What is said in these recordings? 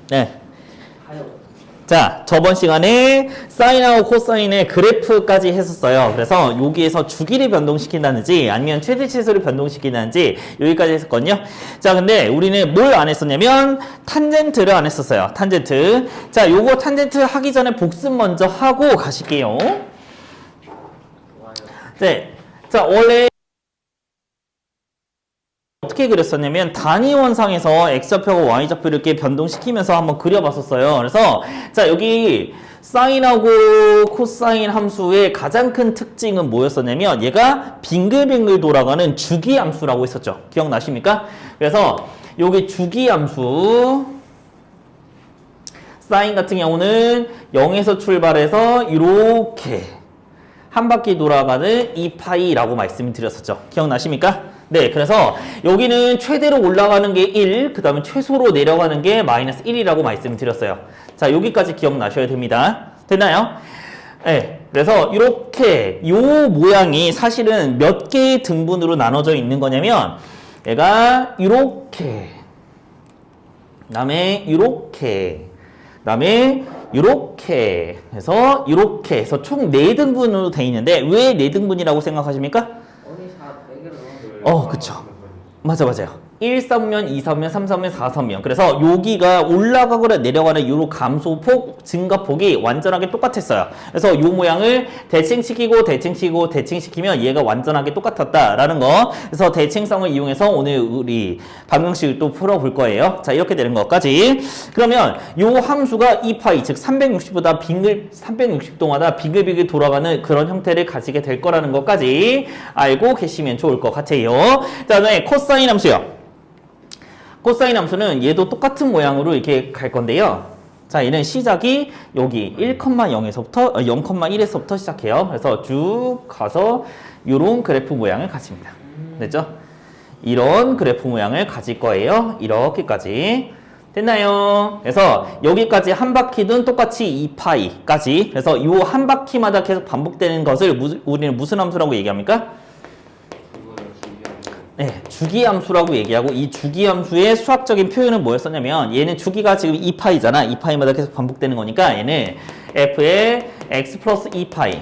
네. 자, 저번 시간에 사인하고 코사인의 그래프까지 했었어요. 그래서 여기에서 주기를 변동시킨다든지 아니면 최대치수를 변동시킨다든지 여기까지 했었거든요. 자, 근데 우리는 뭘 안 했었냐면 탄젠트를 안 했었어요. 탄젠트. 자, 요거 탄젠트 하기 전에 복습 먼저 하고 가실게요. 네. 자, 원래 어떻게 그렸었냐면 단위원상에서 x좌표하고 y좌표를 이렇게 변동시키면서 한번 그려봤었어요. 그래서 자, 여기 사인하고 코사인 함수의 가장 큰 특징은 뭐였었냐면 얘가 빙글빙글 돌아가는 주기함수라고 했었죠. 기억나십니까? 그래서 여기 주기함수 사인 같은 경우는 0에서 출발해서 이렇게 한 바퀴 돌아가는 2파이라고 말씀을 드렸었죠. 기억나십니까? 네, 그래서 여기는 최대로 올라가는 게 1, 그 다음에 최소로 내려가는 게 마이너스 1이라고 말씀을 드렸어요. 자, 여기까지 기억나셔야 됩니다. 됐나요? 네, 그래서 이렇게 요 모양이 사실은 몇 개의 등분으로 나눠져 있는 거냐면 얘가 이렇게, 그다음에 이렇게, 그다음에 이렇게 해서 이렇게 해서 총 4등분으로 돼 있는데 왜 4등분이라고 생각하십니까? 그쵸. 맞아요. 1사분면, 2사분면, 3사분면, 4사분면. 그래서 여기가 올라가거나 내려가는 요 감소폭, 증가폭이 완전하게 똑같았어요. 그래서 요 모양을 대칭시키고 대칭시키면 얘가 완전하게 똑같았다라는 거. 그래서 대칭성을 이용해서 오늘 우리 방정식을 또 풀어볼 거예요. 자, 이렇게 되는 것까지. 그러면 요 함수가 2파이, 즉 360도마다 빙글빙글 돌아가는 그런 형태를 가지게 될 거라는 것까지 알고 계시면 좋을 것 같아요. 자, 다음에 코사인 함수요. 코사인 함수는 얘도 똑같은 모양으로 이렇게 갈 건데요. 자, 얘는 시작이 여기 1,0에서부터 0,1에서부터 시작해요. 그래서 쭉 가서 이런 그래프 모양을 가집니다. 됐죠? 이런 그래프 모양을 가질 거예요. 이렇게까지. 됐나요? 그래서 여기까지 한 바퀴든 똑같이 2파이까지. 그래서 이 한 바퀴마다 계속 반복되는 것을 우리는 무슨 함수라고 얘기합니까? 네, 주기함수라고 얘기하고 이 주기함수의 수학적인 표현은 뭐였었냐면 얘는 주기가 지금 2파이잖아. 2파이마다 계속 반복되는 거니까 얘는 f의 x 플러스 2파이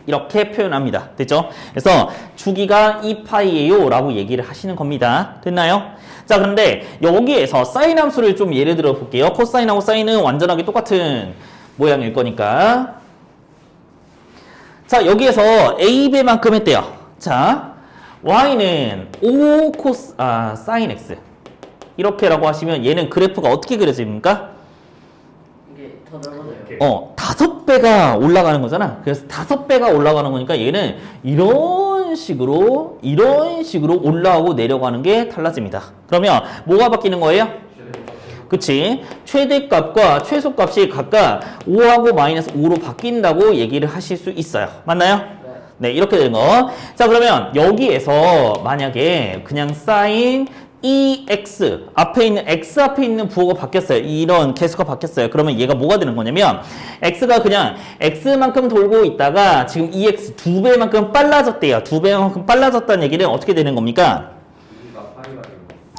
이렇게 표현합니다. 됐죠? 그래서 주기가 2파이예요 라고 얘기를 하시는 겁니다. 됐나요? 자, 그런데 여기에서 사인 함수를 좀 예를 들어 볼게요. 코사인하고 사인은 완전하게 똑같은 모양일 거니까. 자, 여기에서 a배만큼 했대요. 자, y는 5 사인 x 이렇게라고 하시면 얘는 그래프가 어떻게 그려집니까? 이게 더 넓어져요. 5배가 올라가는 거잖아. 그래서 5배가 올라가는 거니까 얘는 이런 식으로 올라가고 내려가는 게 달라집니다. 그러면 뭐가 바뀌는 거예요? 그치? 최대값과 최소값이 각각 5하고 마이너스 5로 바뀐다고 얘기를 하실 수 있어요. 맞나요? 네, 이렇게 되는 거. 자, 그러면 여기에서 만약에 그냥 사인 EX 앞에 있는 X 앞에 있는 부호가 바뀌었어요. 이런 개수가 바뀌었어요. 그러면 얘가 뭐가 되는 거냐면 X가 그냥 X만큼 돌고 있다가 지금 EX 2배만큼 빨라졌대요. 2배만큼 빨라졌다는 얘기는 어떻게 되는 겁니까?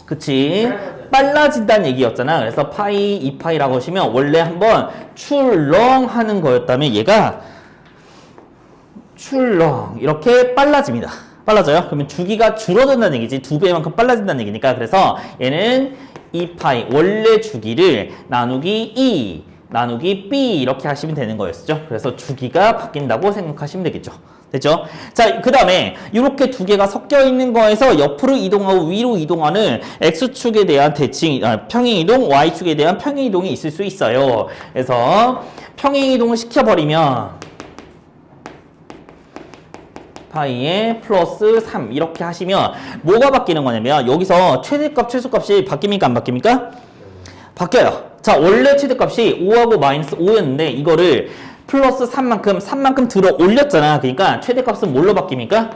그치? 빨라진다는 얘기였잖아. 그래서 파이, 2파이라고 하시면 원래 한번 출렁하는 거였다면 얘가 출렁 이렇게 빨라집니다. 빨라져요? 그러면 주기가 줄어든다는 얘기지. 2배만큼 빨라진다는 얘기니까. 그래서 얘는 2파이 원래 주기를 나누기 2 나누기 b 이렇게 하시면 되는 거였죠. 그래서 주기가 바뀐다고 생각하시면 되겠죠. 됐죠? 자, 그 다음에 이렇게 두 개가 섞여 있는 거에서 옆으로 이동하고 위로 이동하는 x축에 대한 평행이동, y축에 대한 평행이동이 있을 수 있어요. 그래서 평행이동을 시켜버리면 파이에 플러스 3 이렇게 하시면 뭐가 바뀌는 거냐면 여기서 최대값, 최소값이 바뀝니까? 안 바뀝니까? 바뀌어요. 자, 원래 최대값이 5하고 마이너스 5였는데 이거를 플러스 3만큼 들어 올렸잖아. 그러니까 최대값은 뭘로 바뀝니까?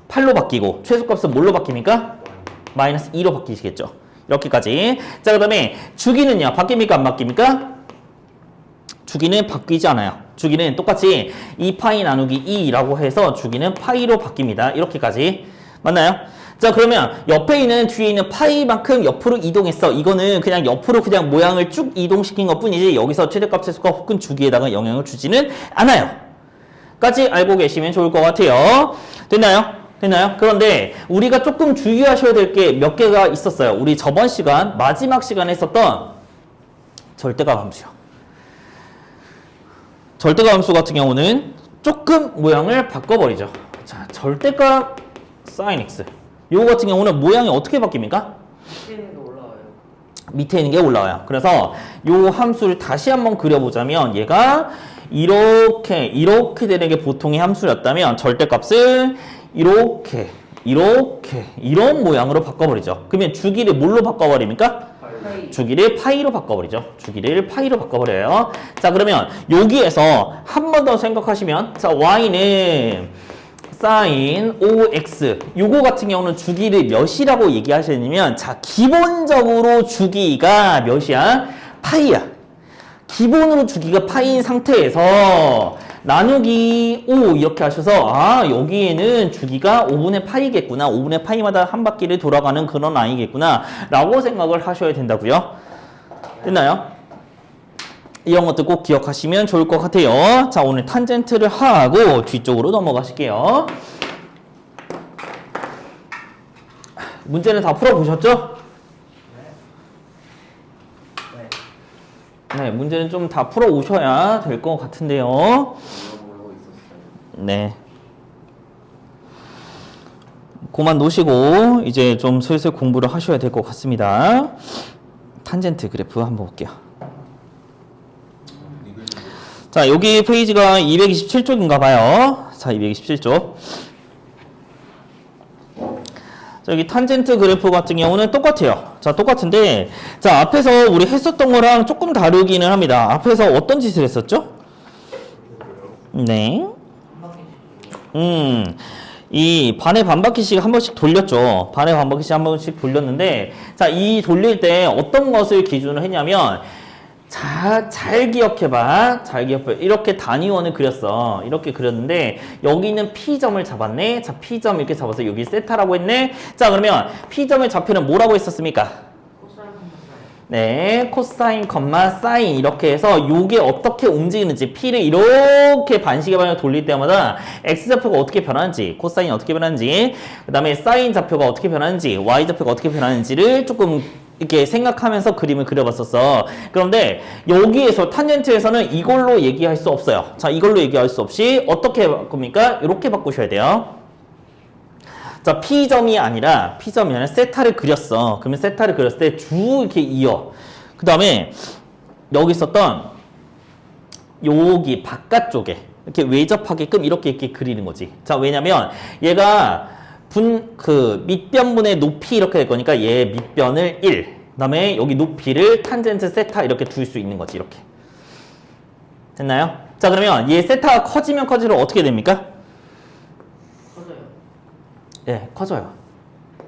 8로 바뀌고 최소값은 뭘로 바뀝니까? 마이너스 2로 바뀌시겠죠. 이렇게까지. 자, 그 다음에 주기는요. 바뀝니까? 안 바뀝니까? 주기는 바뀌지 않아요. 주기는 똑같이 2파이 나누기 2라고 해서 주기는 파이로 바뀝니다. 이렇게까지. 맞나요? 자, 그러면 옆에 있는 뒤에 있는 파이만큼 옆으로 이동했어. 이거는 그냥 옆으로 그냥 모양을 쭉 이동시킨 것 뿐이지 여기서 최대값 최소값 혹은 주기에다가 영향을 주지는 않아요. 까지 알고 계시면 좋을 것 같아요. 됐나요? 됐나요? 그런데 우리가 조금 주의하셔야 될 게 몇 개가 있었어요. 우리 저번 시간, 마지막 시간에 했었던 절대값 함수요. 절대값 함수 같은 경우는 조금 모양을 바꿔버리죠. 자, 절대값 sin x. 요거 같은 경우는 모양이 어떻게 바뀝니까? 밑에 있는 게 올라와요. 밑에 있는 게 올라와요. 그래서 요 함수를 다시 한번 그려보자면 얘가 이렇게 되는 게 보통의 함수였다면 절대값을 이렇게 이런 모양으로 바꿔버리죠. 그러면 주기를 뭘로 바꿔버립니까? 파이. 주기를 파이로 바꿔버리죠. 주기를 파이로 바꿔버려요. 자, 그러면 여기에서 한 번 더 생각하시면 자, y는 sin OX 요거 같은 경우는 주기를 몇이라고 얘기하시냐면 자, 기본적으로 주기가 몇이야? 파이야. 기본으로 주기가 파이인 상태에서 나누기 5 이렇게 하셔서 아, 여기에는 주기가 5분의 파이겠구나. 5분의 파이마다 한 바퀴를 돌아가는 그런 아이겠구나 라고 생각을 하셔야 된다고요. 됐나요? 이런 것도 꼭 기억하시면 좋을 것 같아요. 자, 오늘 탄젠트를 하고 뒤쪽으로 넘어가실게요. 문제는 다 풀어보셨죠? 네, 문제는 좀 다 풀어오셔야 될 것 같은데요. 모르고 있었어요. 네. 그만 놓으시고 이제 좀 슬슬 공부를 하셔야 될 것 같습니다. 탄젠트 그래프 한번 볼게요. 자, 여기 페이지가 227쪽인가 봐요. 자, 227쪽. 자, 여기 탄젠트 그래프 같은 경우는 똑같아요. 자, 똑같은데, 자, 앞에서 우리 했었던 거랑 조금 다르기는 합니다. 앞에서 어떤 짓을 했었죠? 네. 이 반에 반바퀴씩 한 번씩 돌렸죠. 반에 반바퀴씩 한 번씩 돌렸는데, 자, 이 돌릴 때 어떤 것을 기준으로 했냐면, 자, 잘 기억해봐. 잘 기억해. 이렇게 단위원을 그렸어. 이렇게 그렸는데 여기 있는 P점을 잡았네. 자, P점 이렇게 잡아서 여기 세타라고 했네. 자, 그러면 P점의 좌표는 뭐라고 했었습니까? 코사인 컴사인. 네, 코사인, 컴마, 사인 이렇게 해서 요게 어떻게 움직이는지 P를 이렇게 반시계 방향으로 돌릴 때마다 X좌표가 어떻게 변하는지 코사인이 어떻게 변하는지 그 다음에 사인 좌표가 어떻게 변하는지 Y좌표가 어떻게 변하는지를 조금 이렇게 생각하면서 그림을 그려봤었어. 그런데 여기에서 탄젠트에서는 이걸로 얘기할 수 없어요. 자, 이걸로 얘기할 수 없이 어떻게 바꿉니까? 이렇게 바꾸셔야 돼요. 자, P점이 아니라 세타를 그렸어. 그러면 세타를 그렸을 때 쭉 이렇게 이어. 그 다음에 여기 있었던 여기 바깥쪽에 이렇게 외접하게끔 이렇게 그리는 거지. 자, 왜냐면 얘가 밑변분의 높이 이렇게 될 거니까 얘 밑변을 1. 그 다음에 여기 높이를 탄젠트 세타 이렇게 둘 수 있는 거지, 이렇게. 됐나요? 자, 그러면 얘 세타가 커지면 커질수록 어떻게 됩니까? 커져요. 예, 커져요.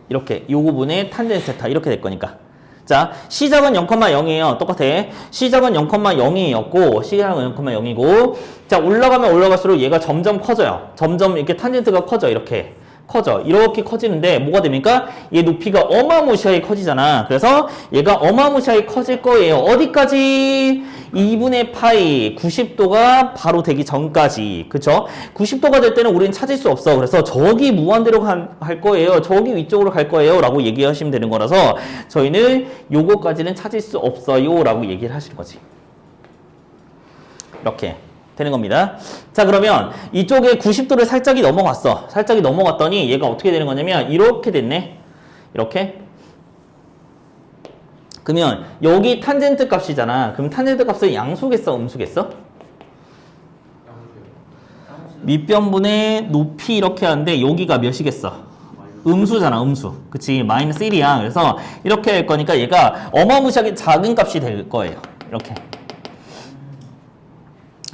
이렇게 요 부분에 탄젠트 세타 이렇게 될 거니까. 자, 시작은 0,0이에요. 똑같아. 시작은 0,0이었고 시작은 0,0이고 자, 올라가면 올라갈수록 얘가 점점 커져요. 점점 이렇게 탄젠트가 커져. 이렇게 커지는데 뭐가 됩니까? 얘 높이가 어마무시하게 커지잖아. 그래서 얘가 어마무시하게 커질 거예요. 어디까지? 2분의 파이 90도가 바로 되기 전까지. 그쵸? 90도가 될 때는 우리는 찾을 수 없어. 그래서 저기 무한대로 할 거예요. 저기 위쪽으로 갈 거예요. 라고 얘기하시면 되는 거라서 저희는 요거까지는 찾을 수 없어요. 라고 얘기를 하시는 거지. 이렇게 되는 겁니다. 자, 그러면 이쪽에 90도를 살짝이 넘어갔어. 살짝이 넘어갔더니 얘가 어떻게 되는 거냐면 이렇게 됐네. 이렇게. 그러면 여기 탄젠트 값이잖아. 그럼 탄젠트 값은 양수겠어? 음수겠어? 밑변분의 높이 이렇게 하는데 여기가 몇이겠어? 음수잖아, 음수. 그치? 마이너스 1이야. 그래서 이렇게 할 거니까 얘가 어마무시하게 작은 값이 될 거예요. 이렇게.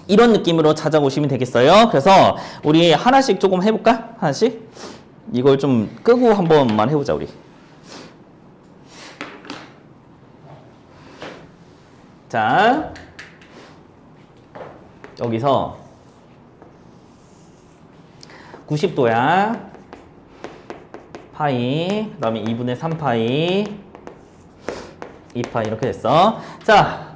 이런 느낌으로 찾아보시면 되겠어요. 그래서 우리 하나씩 조금 해볼까? 하나씩? 이걸 좀 끄고 한 번만 해보자, 우리. 자, 여기서 90도야. 파이, 그 다음에 2분의 3파이, 2파이 이렇게 됐어. 자,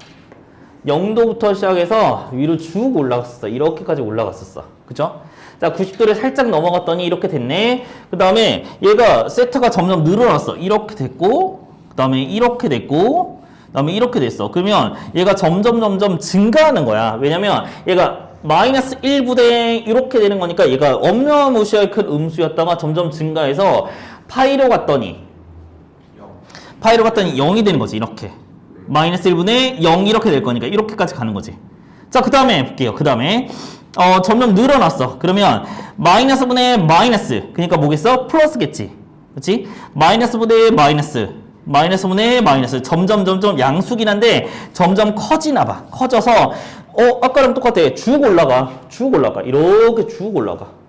0도부터 시작해서 위로 쭉 올라갔었어. 이렇게까지 올라갔었어. 그죠? 자, 90도를 살짝 넘어갔더니 이렇게 됐네. 그 다음에 얘가 세타가 점점 늘어났어. 이렇게 됐고, 그 다음에 이렇게 됐고, 그 다음에 이렇게 됐어. 그러면 얘가 점점 증가하는 거야. 왜냐면 얘가 마이너스 1부대 이렇게 되는 거니까 얘가 어마무시하게 큰 음수였다가 점점 증가해서 파이로 갔더니 0이 되는 거지. 이렇게. 마이너스 1분의 0 이렇게 될 거니까 이렇게까지 가는 거지. 자, 그 다음에 볼게요. 그 다음에 점점 늘어났어. 그러면 마이너스 분의 마이너스. 그러니까 뭐겠어? 플러스겠지. 그렇지? 마이너스 분의 마이너스. 마이너스 분의 마이너스. 점점 양수긴 한데 점점 커지나 봐. 커져서 아까랑 똑같아. 쭉 올라가. 이렇게 쭉 올라가.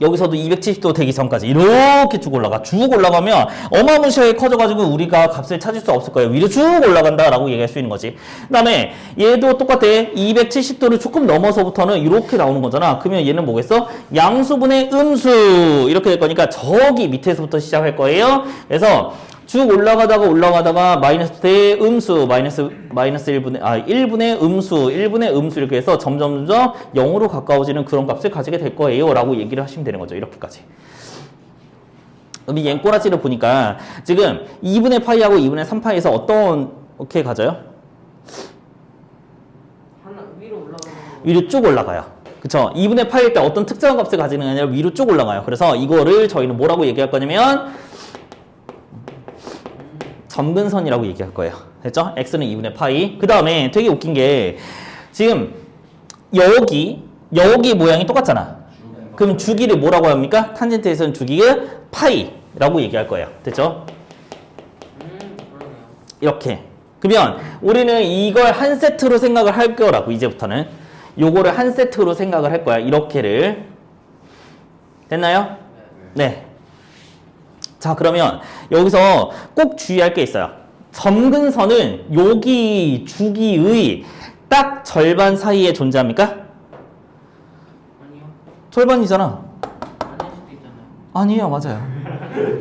여기서도 270도 되기 전까지 이렇게 쭉 올라가. 쭉 올라가면 어마무시하게 커져가지고 우리가 값을 찾을 수 없을 거예요. 위로 쭉 올라간다라고 얘기할 수 있는 거지. 그 다음에 얘도 똑같아. 270도를 조금 넘어서부터는 이렇게 나오는 거잖아. 그러면 얘는 뭐겠어? 양수분의 음수 이렇게 될 거니까 저기 밑에서부터 시작할 거예요. 그래서 쭉 올라가다가 마이너스 대 음수 마이너스 1분의 음수 이렇게 해서 점점 0으로 가까워지는 그런 값을 가지게 될 거예요 라고 얘기를 하시면 되는 거죠. 이렇게까지. 그럼 이 앵꼬라지를 보니까 지금 2분의 파이하고 2분의 3파이에서 어떻게 가져요? 위로 올라가는 위로 쭉 올라가요. 그쵸? 2분의 파이일 때 어떤 특정한 값을 가지는 게 아니라 위로 쭉 올라가요. 그래서 이거를 저희는 뭐라고 얘기할 거냐면 점근선이라고 얘기할 거예요. 됐죠? x는 2분의 파이. 그 다음에 되게 웃긴 게 지금 여기 모양이 똑같잖아. 그럼 주기를 뭐라고 합니까? 탄젠트에서는 주기가 파이라고 얘기할 거예요. 됐죠? 그러네요. 이렇게. 그러면 우리는 이걸 한 세트로 생각을 할 거라고 이제부터는 요거를 한 세트로 생각을 할 거야. 이렇게를. 됐나요? 네. 자, 그러면 여기서 꼭 주의할 게 있어요. 점근선은 여기 주기의 딱 절반 사이에 존재합니까? 아니요. 절반이잖아. 아닐 수도 있잖아요. 아니에요, 맞아요.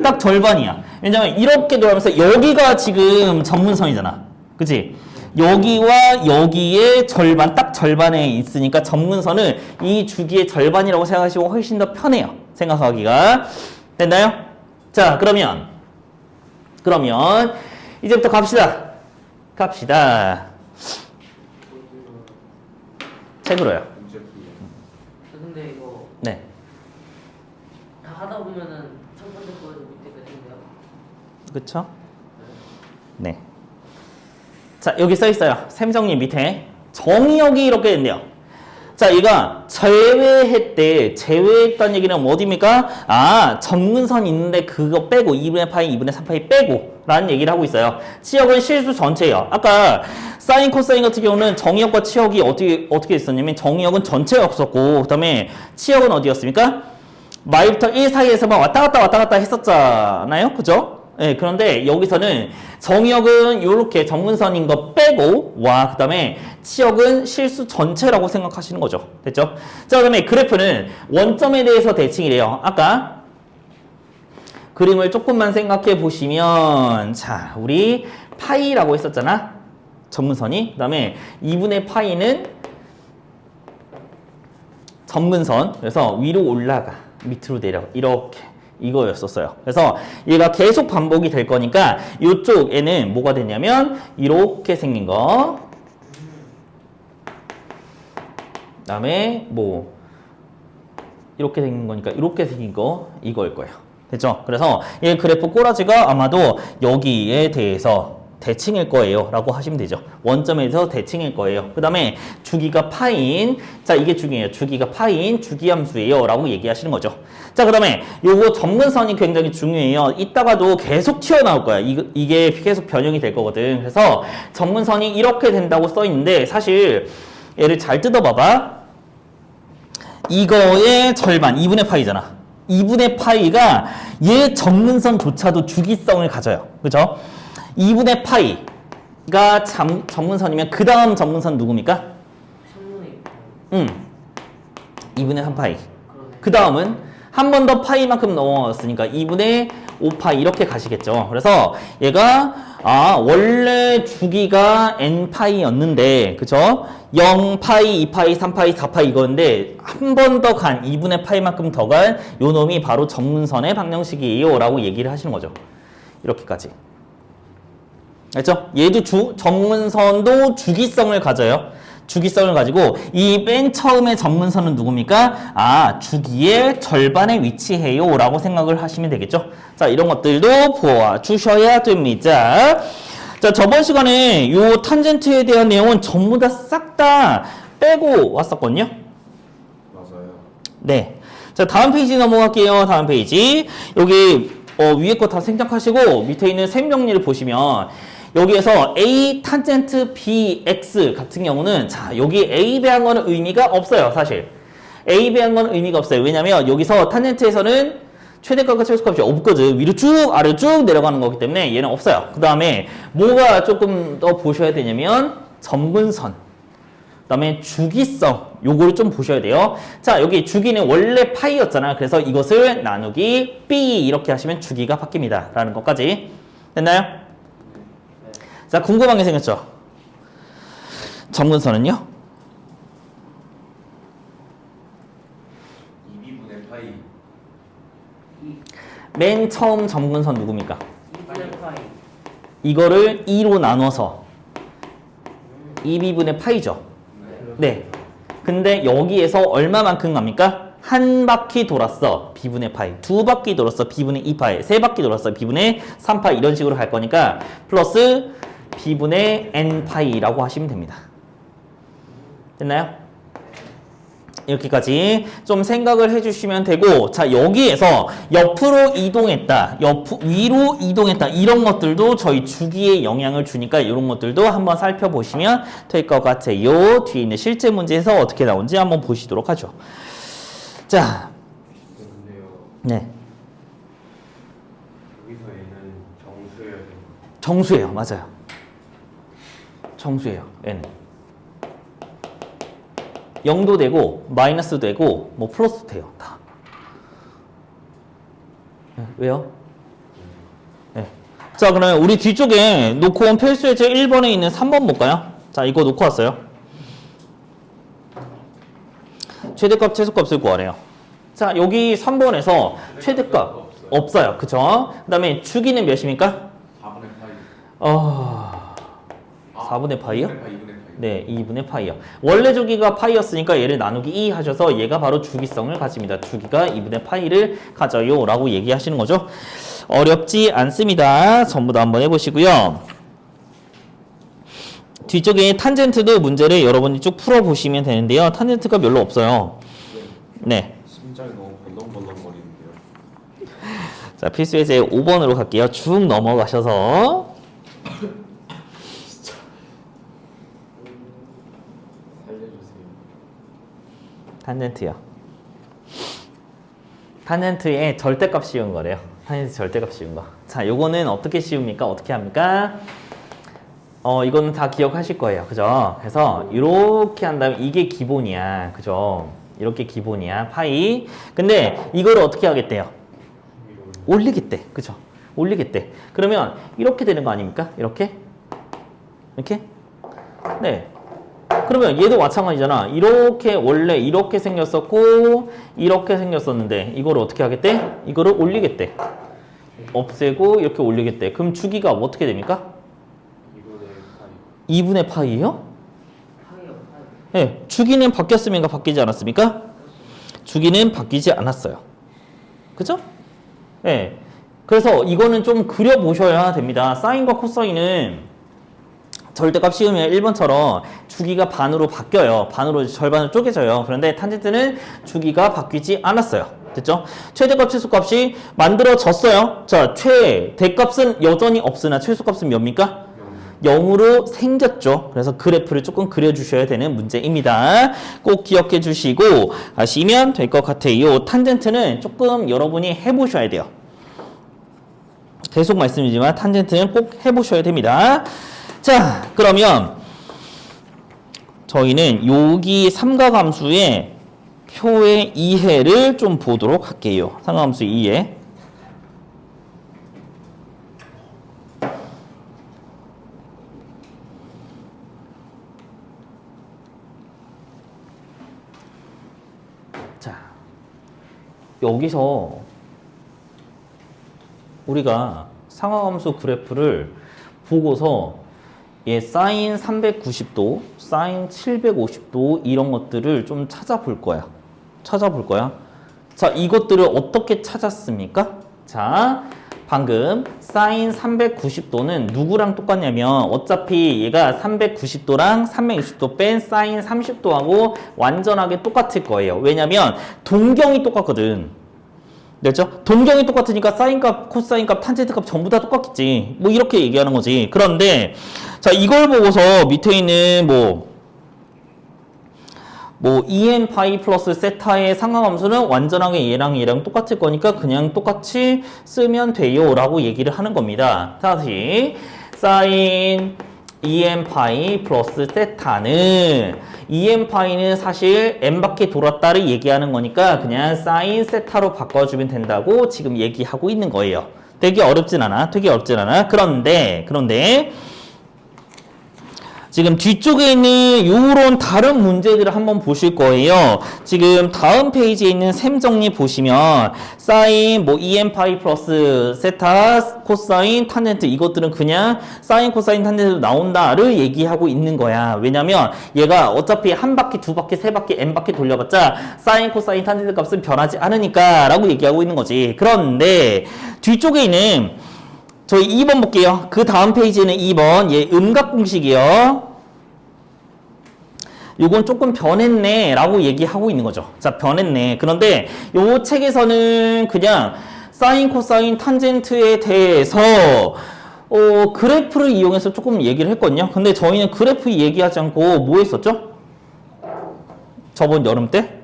딱 절반이야. 왜냐면 이렇게 돌아가면서 여기가 지금 점근선이잖아. 그치? 여기와 여기의 절반, 딱 절반에 있으니까 점근선은 이 주기의 절반이라고 생각하시고 훨씬 더 편해요. 생각하기가. 됐나요? 자, 그러면 이제부터 갑시다. 책으로요. 근데 이거 네. 다 하다 보면은 첫 번째 거에서 밑에 끝인데요. 그쵸? 네. 자, 여기 써 있어요. 샘정리 밑에 정의역이 이렇게 된대요. 자, 얘가 제외했다는 얘기는 어디입니까? 점근선 있는데 그거 빼고 2분의 파이, 2분의 3파이 빼고 라는 얘기를 하고 있어요. 치역은 실수 전체예요. 아까 사인, 코사인 같은 경우는 정의역과 치역이 어떻게 있었냐면 정의역은 전체였었고 그 다음에 치역은 어디였습니까? 마이부터 1 사이에서만 왔다 갔다 했었잖아요. 그죠? 네, 그런데 여기서는 정의역은 이렇게 점근선인 거 빼고 그 다음에 치역은 실수 전체라고 생각하시는 거죠. 됐죠? 자, 그 다음에 그래프는 원점에 대해서 대칭이래요. 아까 그림을 조금만 생각해 보시면 자, 우리 파이라고 했었잖아. 점근선이. 그 다음에 2분의 파이는 점근선. 그래서 위로 올라가. 밑으로 내려. 이렇게. 이거였었어요. 그래서 얘가 계속 반복이 될 거니까 이쪽에는 뭐가 됐냐면 이렇게 생긴 거. 그다음에 뭐 이렇게 생긴 거니까 이렇게 생긴 거 이거일 거예요. 됐죠? 그래서 이 그래프 꼬라지가 아마도 여기에 대해서 대칭일 거예요 라고 하시면 되죠. 원점에서 대칭일 거예요. 그 다음에 주기가 파인, 자 이게 중요해요. 주기가 파인 주기함수예요 라고 얘기하시는 거죠. 자, 그 다음에 요거 점근선이 굉장히 중요해요. 이따가도 계속 튀어나올 거야. 이게 계속 변형이 될 거거든. 그래서 점근선이 이렇게 된다고 써 있는데 사실 얘를 잘 뜯어봐봐. 이거의 절반 2분의 파이잖아. 2분의 파이가 얘 점근선조차도 주기성을 가져요. 그죠? 2분의 파이가 점근선이면 그 다음 점근선 누굽니까? 3분의 2. 2분의 3파이. 그러네. 그 다음은 한 번 더 파이만큼 넘어갔으니까 2분의 5파이 이렇게 가시겠죠. 그래서 얘가 원래 주기가 n파이였는데 그죠? 0파이, 2파이, 3파이, 4파이 이건데 한 번 더 간 2분의 파이만큼 더 간 요 놈이 바로 정문선의 방정식이에요 라고 얘기를 하시는 거죠. 이렇게까지. 알죠? 얘도 정문선도 주기성을 가져요. 주기성을 가지고 이 맨 처음에 정문선은 누굽니까? 주기의 절반에 위치해요 라고 생각을 하시면 되겠죠. 자, 이런 것들도 보아주셔야 됩니다. 자, 저번 시간에 요 탄젠트에 대한 내용은 전부 다 싹 다 빼고 왔었거든요. 맞아요. 네. 자, 다음 페이지 넘어갈게요. 다음 페이지. 여기 위에 거 다 생략하시고 밑에 있는 셈 정리를 보시면 여기에서 A 탄젠트 BX 같은 경우는 자, 여기 A 배한 거는 의미가 없어요, 사실. A 배한 건 의미가 없어요. 왜냐면 여기서 탄젠트에서는 최대값과 최소값이 없거든. 위로 쭉, 아래로 쭉 내려가는 거기 때문에 얘는 없어요. 그 다음에 뭐가 조금 더 보셔야 되냐면 점근선. 그 다음에 주기성. 요거를 좀 보셔야 돼요. 자, 여기 주기는 원래 파이였잖아. 그래서 이것을 나누기 B 이렇게 하시면 주기가 바뀝니다. 라는 것까지. 됐나요? 자, 궁금한 게 생겼죠? 점근선은요? 2b분의 파이. 맨 처음 점근선 누굽니까? 2분의 파이. 이거를 2로 나눠서 2b분의 파이죠. 네. 근데 여기에서 얼마만큼 갑니까? 한 바퀴 돌았어. b분의 파이. 두 바퀴 돌았어. b분의 2파이. 세 바퀴 돌았어. b분의 3파이. 이런 식으로 갈 거니까 플러스 b분의 n파이라고 하시면 됩니다. 됐나요? 이렇게까지 좀 생각을 해주시면 되고, 자, 여기에서 옆으로 이동했다, 위로 이동했다, 이런 것들도 저희 주기에 영향을 주니까 이런 것들도 한번 살펴보시면 될 것 같아요. 뒤에 있는 실제 문제에서 어떻게 나온지 한번 보시도록 하죠. 자, 근데요. 네. 여기서 얘는 정수여야 되는 정수예요. 맞아요. 정수예요. 얘는. 0도 되고 마이너스도 되고 뭐 플러스도 돼요. 다. 네, 왜요? 네. 자, 그러면 우리 뒤쪽에 놓고 온 필수예제 1번에 있는 3번 볼까요? 자, 이거 놓고 왔어요. 최대값, 최소값을 구하래요. 자, 여기 3번에서 최대값 없어요. 그쵸? 그 다음에 주기는 몇입니까? 4분의 파이. 4분의 파이요? 2분의 파이. 네, 2분의 파이요. 원래 주기가 파이였으니까 얘를 나누기 2 하셔서 얘가 바로 주기성을 가집니다. 주기가 2분의 파이를 가져요 라고 얘기하시는 거죠. 어렵지 않습니다. 전부 다 한번 해보시고요. 뒤쪽에 탄젠트도 문제를 여러분이 쭉 풀어보시면 되는데요. 탄젠트가 별로 없어요. 네. 심장이 너무 벌렁벌렁거리는데요. 자, 필수예제 5번으로 갈게요. 쭉 넘어가셔서 살려주세요. 탄젠트요. 탄젠트의 절대값 씌운 거래요. 탄젠트 절대값 씌운 거. 자, 요거는 어떻게 씌웁니까? 어떻게 합니까? 이거는 다 기억하실 거예요. 그죠? 그래서 이렇게 한 다음에 이게 기본이야. 그죠? 이렇게 기본이야. 파이. 근데 이거를 어떻게 하겠대요? 올리겠대. 그죠? 올리겠대. 그러면 이렇게 되는 거 아닙니까? 이렇게? 이렇게? 네. 그러면 얘도 마찬가지잖아. 이렇게 원래 이렇게 생겼었고 이렇게 생겼었는데 이거를 어떻게 하겠대? 이거를 올리겠대. 없애고 이렇게 올리겠대. 그럼 주기가 어떻게 됩니까? 2분의 파이예요? 파이요, 파이. 네. 주기는 바뀌었습니까? 바뀌지 않았습니까? 주기는 바뀌지 않았어요. 그죠? 네. 그래서 이거는 좀 그려보셔야 됩니다. 사인과 코사인은 절대값 씌우면 1번처럼 주기가 반으로 바뀌어요. 반으로 절반으로 쪼개져요. 그런데 탄젠트는 주기가 바뀌지 않았어요. 됐죠? 최대값, 최소값이 만들어졌어요. 자, 최대값은 여전히 없으나 최소값은 몇입니까? 0으로 생겼죠. 그래서 그래프를 조금 그려주셔야 되는 문제입니다. 꼭 기억해 주시고 하시면 될 것 같아요. 탄젠트는 조금 여러분이 해보셔야 돼요. 계속 말씀드리지만 탄젠트는 꼭 해보셔야 됩니다. 자, 그러면 저희는 여기 삼각함수의 표의 이해를 좀 보도록 할게요. 상하함수 이해. 자, 여기서 우리가 상하함수 그래프를 보고서 얘 사인 390도, 사인 750도 이런 것들을 좀 찾아볼 거야. 자, 이것들을 어떻게 찾았습니까? 자, 방금 사인 390도는 누구랑 똑같냐면 어차피 얘가 390도랑 360도 뺀 사인 30도하고 완전하게 똑같을 거예요. 왜냐면 동경이 똑같거든. 됐죠? 동경이 똑같으니까 사인값, 코사인값, 탄젠트값 전부 다 똑같겠지. 뭐 이렇게 얘기하는 거지. 그런데 자, 이걸 보고서 밑에 있는 EN 파이 플러스 세타의 상하함수는 완전하게 얘랑 똑같을 거니까 그냥 똑같이 쓰면 돼요 라고 얘기를 하는 겁니다. 다시 사인 EN 파이 플러스 세타는 EN 파이는 사실 n바퀴 돌았다를 얘기하는 거니까 그냥 사인 세타로 바꿔주면 된다고 지금 얘기하고 있는 거예요. 되게 어렵진 않아. 그런데 지금 뒤쪽에 있는 요런 다른 문제들을 한번 보실 거예요. 지금 다음 페이지에 있는 셈 정리 보시면 사인 EN 파이 플러스 세타 코사인 탄젠트 이것들은 그냥 사인 코사인 탄젠트로 나온다를 얘기하고 있는 거야. 왜냐면 얘가 어차피 한 바퀴, 두 바퀴, 세 바퀴, n 바퀴 돌려봤자 사인 코사인 탄젠트 값은 변하지 않으니까 라고 얘기하고 있는 거지. 그런데 뒤쪽에 있는 저희 2번 볼게요. 그 다음 페이지는 2번 얘 음각 공식이요. 요건 조금 변했네 라고 얘기하고 있는 거죠. 자, 변했네. 그런데 요 책에서는 그냥 사인, 코사인, 탄젠트에 대해서 그래프를 이용해서 조금 얘기를 했거든요. 근데 저희는 그래프 얘기하지 않고 뭐 했었죠? 저번 여름 때?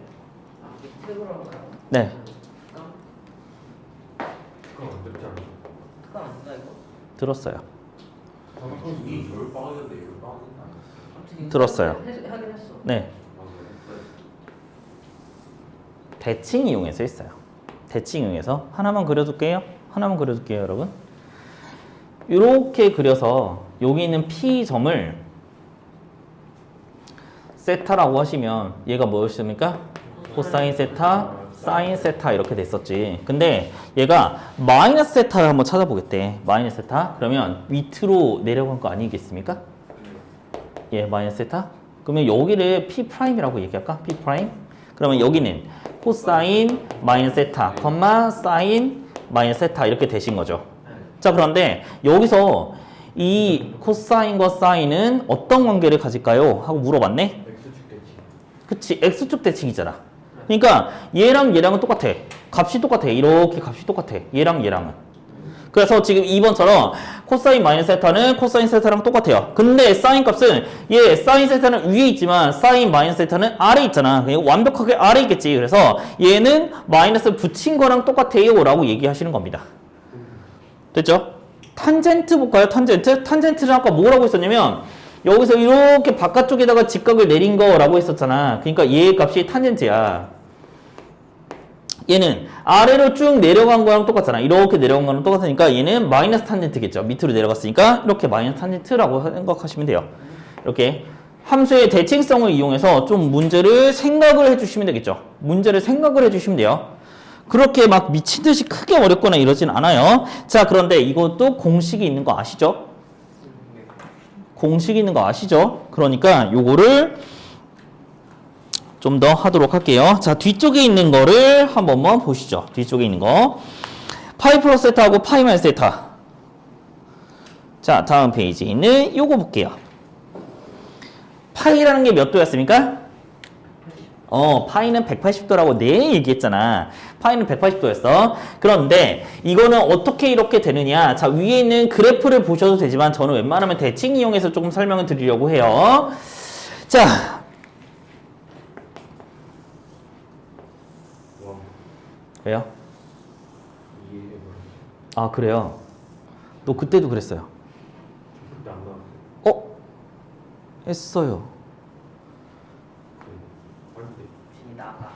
네. 그럼 안 됐지 않나? 특강 안 된다 이거? 들었어요. 이 겨울 방학인데 이걸 방학인데 안 했어. 아무튼 들었어요. 하긴 했어. 네. 대칭 이용해서 했어요. 대칭 이용해서 하나만 그려둘게요. 여러분. 이렇게 그려서 여기 있는 P점을 세타라고 하시면 얘가 뭐였습니까? 코사인 세타, 사인 세타 이렇게 됐었지. 근데 얘가 마이너스 세타를 한번 찾아보겠대. 마이너스 세타. 그러면 밑으로 내려간 거 아니겠습니까? 예, 마이너스 세타. 그러면 여기를 P'이라고 얘기할까? P'. 그러면 여기는 코사인 마이너스 세타, 사인 마이너스 세타 이렇게 되신 거죠. 자, 그런데 여기서 이 코사인과 사인은 어떤 관계를 가질까요? 하고 물어봤네. X축 대칭. 그치, X축 대칭이잖아. 그러니까 얘랑은 똑같아. 값이 똑같아. 이렇게 값이 똑같아. 얘랑은. 그래서 지금 2번처럼 코사인 마이너스 세타는 코사인 세타랑 똑같아요. 근데 사인 값은 얘 사인 세타는 위에 있지만 사인 마이너스 세타는 아래에 있잖아. 그냥 완벽하게 아래에 있겠지. 그래서 얘는 마이너스 붙인 거랑 똑같아요 라고 얘기하시는 겁니다. 됐죠? 탄젠트 볼까요? 탄젠트는 아까 뭐라고 했었냐면 여기서 이렇게 바깥쪽에다가 직각을 내린 거라고 했었잖아. 그러니까 얘의 값이 탄젠트야. 얘는 아래로 쭉 내려간 거랑 똑같잖아. 이렇게 내려간 거랑 똑같으니까 얘는 마이너스 탄젠트겠죠. 밑으로 내려갔으니까 이렇게 마이너스 탄젠트라고 생각하시면 돼요. 이렇게 함수의 대칭성을 이용해서 좀 문제를 생각을 해주시면 되겠죠. 문제를 생각을 해주시면 돼요. 그렇게 막 미친 듯이 크게 어렵거나 이러진 않아요. 자, 그런데 이것도 공식이 있는 거 아시죠? 공식이 있는 거 아시죠? 그러니까 요거를 좀 더 하도록 할게요. 자, 뒤쪽에 있는 거를 한 번만 보시죠. 뒤쪽에 있는 거. 파이 플러스 세타하고 파이 마이너스 세타. 자, 다음 페이지에 있는 요거 볼게요. 파이라는 게 몇 도였습니까? 파이는 180도라고 네 얘기했잖아. 파이는 180도였어. 그런데 이거는 어떻게 이렇게 되느냐. 자, 위에 있는 그래프를 보셔도 되지만 저는 웬만하면 대칭 이용해서 조금 설명을 드리려고 해요. 자, 왜요? 이해해버렸어. 아, 그래요? 너 그때도 그랬어요. 그때 안 나왔어. 했어요. 아닌데. 진이 나가.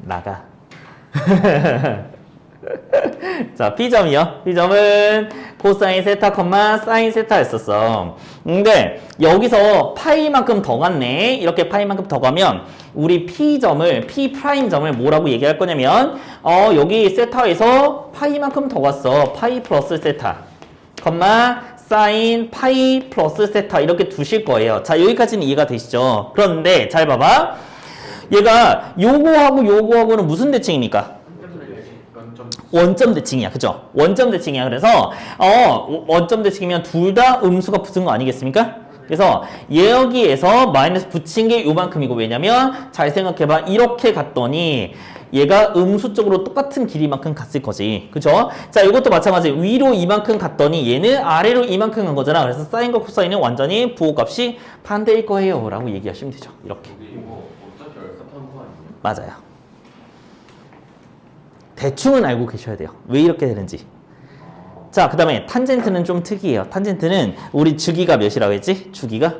나가. 자, P점이요. P점은 코사인 세타, 사인 세타였었어. 근데 여기서 파이만큼 더 갔네. 이렇게 파이만큼 더 가면 우리 P점을, P'점을 뭐라고 얘기할 거냐면 여기 세타에서 파이만큼 더 갔어. 파이 플러스 세타, 사인 파이 플러스 세타 이렇게 두실 거예요. 자, 여기까지는 이해가 되시죠? 그런데 잘 봐봐. 얘가 요거하고는 무슨 대칭입니까? 원점 대칭이야. 그죠? 원점 대칭이야. 그래서 원점 대칭이면 둘 다 음수가 붙은 거 아니겠습니까? 그래서 여기에서 마이너스 붙인 게 요만큼이고, 왜냐면 잘 생각해봐. 이렇게 갔더니 얘가 음수 쪽으로 똑같은 길이만큼 갔을 거지. 그죠? 자, 이것도 마찬가지. 위로 이만큼 갔더니 얘는 아래로 이만큼 간 거잖아. 그래서 사인과 코사인은 완전히 부호값이 반대일 거예요 라고 얘기하시면 되죠. 이렇게. 근데 이거 어차피 열사탄 거 아니에요? 맞아요. 대충은 알고 계셔야 돼요. 왜 이렇게 되는지. 자, 그 다음에 탄젠트는 좀 특이해요. 탄젠트는 우리 주기가 몇이라고 했지? 주기가?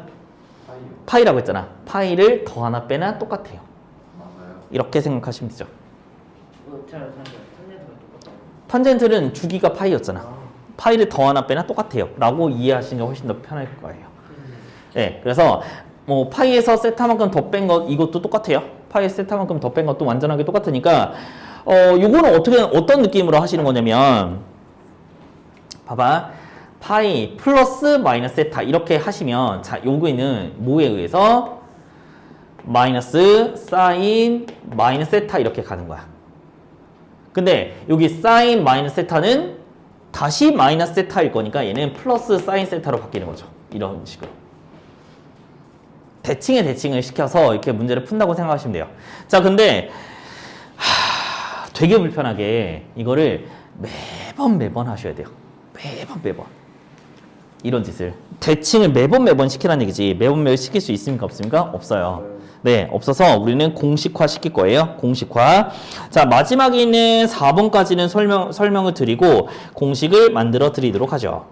파이라고 했잖아. 파이를 더 하나 빼나 똑같아요. 맞아요. 이렇게 생각하시면 되죠. 잘 탄젠트는 주기가 파이였잖아. 파이를 더 하나 빼나 똑같아요. 라고 이해하시는 게 훨씬 더 편할 거예요. 네, 그래서 뭐 파이에서 세타만큼 더 뺀 것 이것도 똑같아요. 파이에서 세타만큼 더 뺀 것도 완전하게 똑같으니까 요거는 어떤 느낌으로 하시는 거냐면, 봐봐. 파이 플러스 마이너스 세타 이렇게 하시면, 자, 요거는 뭐에 의해서? 마이너스 사인 마이너스 세타 이렇게 가는 거야. 근데 여기 사인 마이너스 세타는 다시 마이너스 세타일 거니까 얘는 플러스 사인 세타로 바뀌는 거죠. 이런 식으로. 대칭에 대칭을 시켜서 이렇게 문제를 푼다고 생각하시면 돼요. 자, 근데 되게 불편하게 이거를 매번 하셔야 돼요. 매번. 이런 짓을. 대칭을 매번 시키라는 얘기지. 매번 시킬 수 있습니까? 없습니까? 없어요. 네, 없어서 우리는 공식화 시킬 거예요. 공식화. 자, 마지막에 있는 4번까지는 설명을 드리고 공식을 만들어 드리도록 하죠.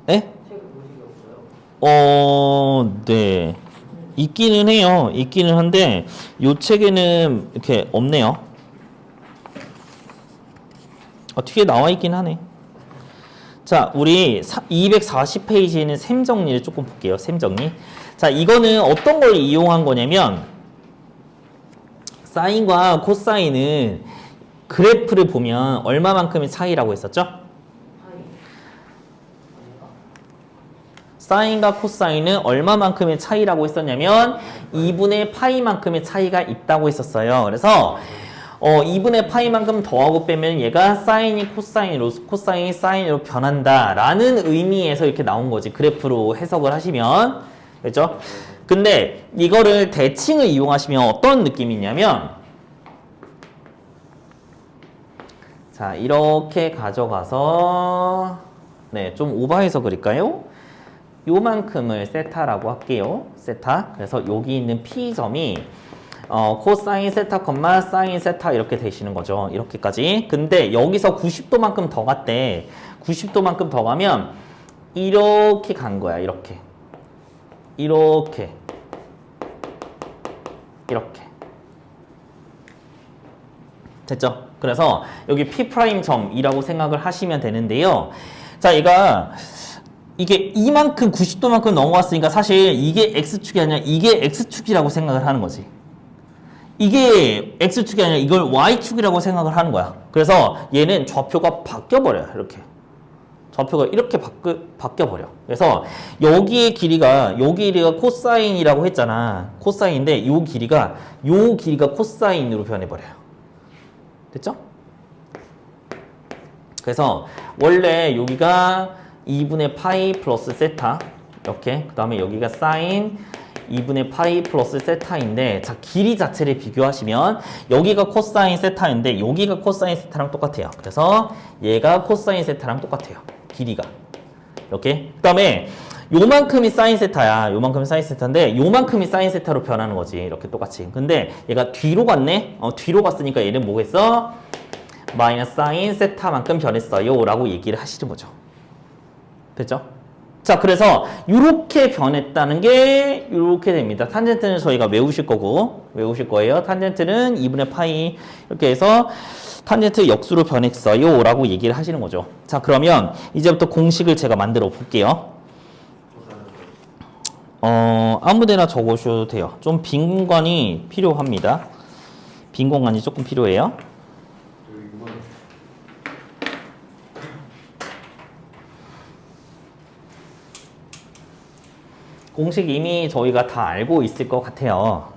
네? 네. 있기는 해요. 있기는 한데 요 책에는 이렇게 없네요. 뒤에 나와 있긴 하네. 자, 우리 240페이지에는 셈 정리를 조금 볼게요. 셈 정리. 자, 이거는 어떤 걸 이용한 거냐면, 사인과 코사인은 그래프를 보면 얼마만큼의 차이라고 했었죠? 사인과 코사인은 얼마만큼의 차이라고 했었냐면 2분의 파이만큼의 차이가 있다고 했었어요. 그래서 2분의 파이만큼 더하고 빼면 얘가 사인이 코사인으로, 코사인이 사인으로 변한다 라는 의미에서 이렇게 나온 거지. 그래프로 해석을 하시면. 그렇죠? 근데 이거를 대칭을 이용하시면 어떤 느낌이 있냐면, 자, 이렇게 가져가서 네, 좀 오버해서 그릴까요? 요만큼을 세타라고 할게요. 세타. 그래서 여기 있는 P점이 코사인 세타, 사인 세타 이렇게 되시는 거죠. 이렇게까지. 근데 여기서 90도만큼 더 갔대. 90도만큼 더 가면 이렇게 간 거야. 이렇게. 됐죠? 그래서 여기 P'점이라고 생각을 하시면 되는데요. 자, 이게 이만큼 90도만큼 넘어왔으니까 사실 이게 X축이 아니라 이게 X축이라고 생각을 하는 거지. 이게 X축이 아니라 이걸 Y축이라고 생각을 하는 거야. 그래서 얘는 좌표가 바뀌어버려요. 이렇게. 좌표가 이렇게 바뀌어버려. 그래서 여기의 길이가 코사인이라고 했잖아. 코사인인데 요 길이가 코사인으로 변해버려요. 됐죠? 그래서 원래 여기가 2분의 파이 플러스 세타 이렇게, 그 다음에 여기가 사인 2분의 파이 플러스 세타인데, 자, 길이 자체를 비교하시면 여기가 코사인 세타인데 여기가 코사인 세타랑 똑같아요. 그래서 얘가 코사인 세타랑 똑같아요. 길이가 이렇게. 그 다음에 요만큼이 사인 세타야. 요만큼이 사인 세타인데 요만큼이 사인 세타로 변하는 거지. 이렇게 똑같이. 근데 얘가 뒤로 갔네. 뒤로 갔으니까 얘는 뭐겠어? 마이너스 사인 세타만큼 변했어요 라고 얘기를 하시는 거죠. 됐죠? 자, 그래서 이렇게 변했다는 게 이렇게 됩니다. 탄젠트는 저희가 외우실 거예요. 탄젠트는 2분의 파이 이렇게 해서 탄젠트 역수로 변했어요 라고 얘기를 하시는 거죠. 자, 그러면 이제부터 공식을 제가 만들어 볼게요. 아무데나 적으셔도 돼요. 좀 빈 공간이 필요합니다. 빈 공간이 조금 필요해요. 공식 이미 저희가 다 알고 있을 것 같아요.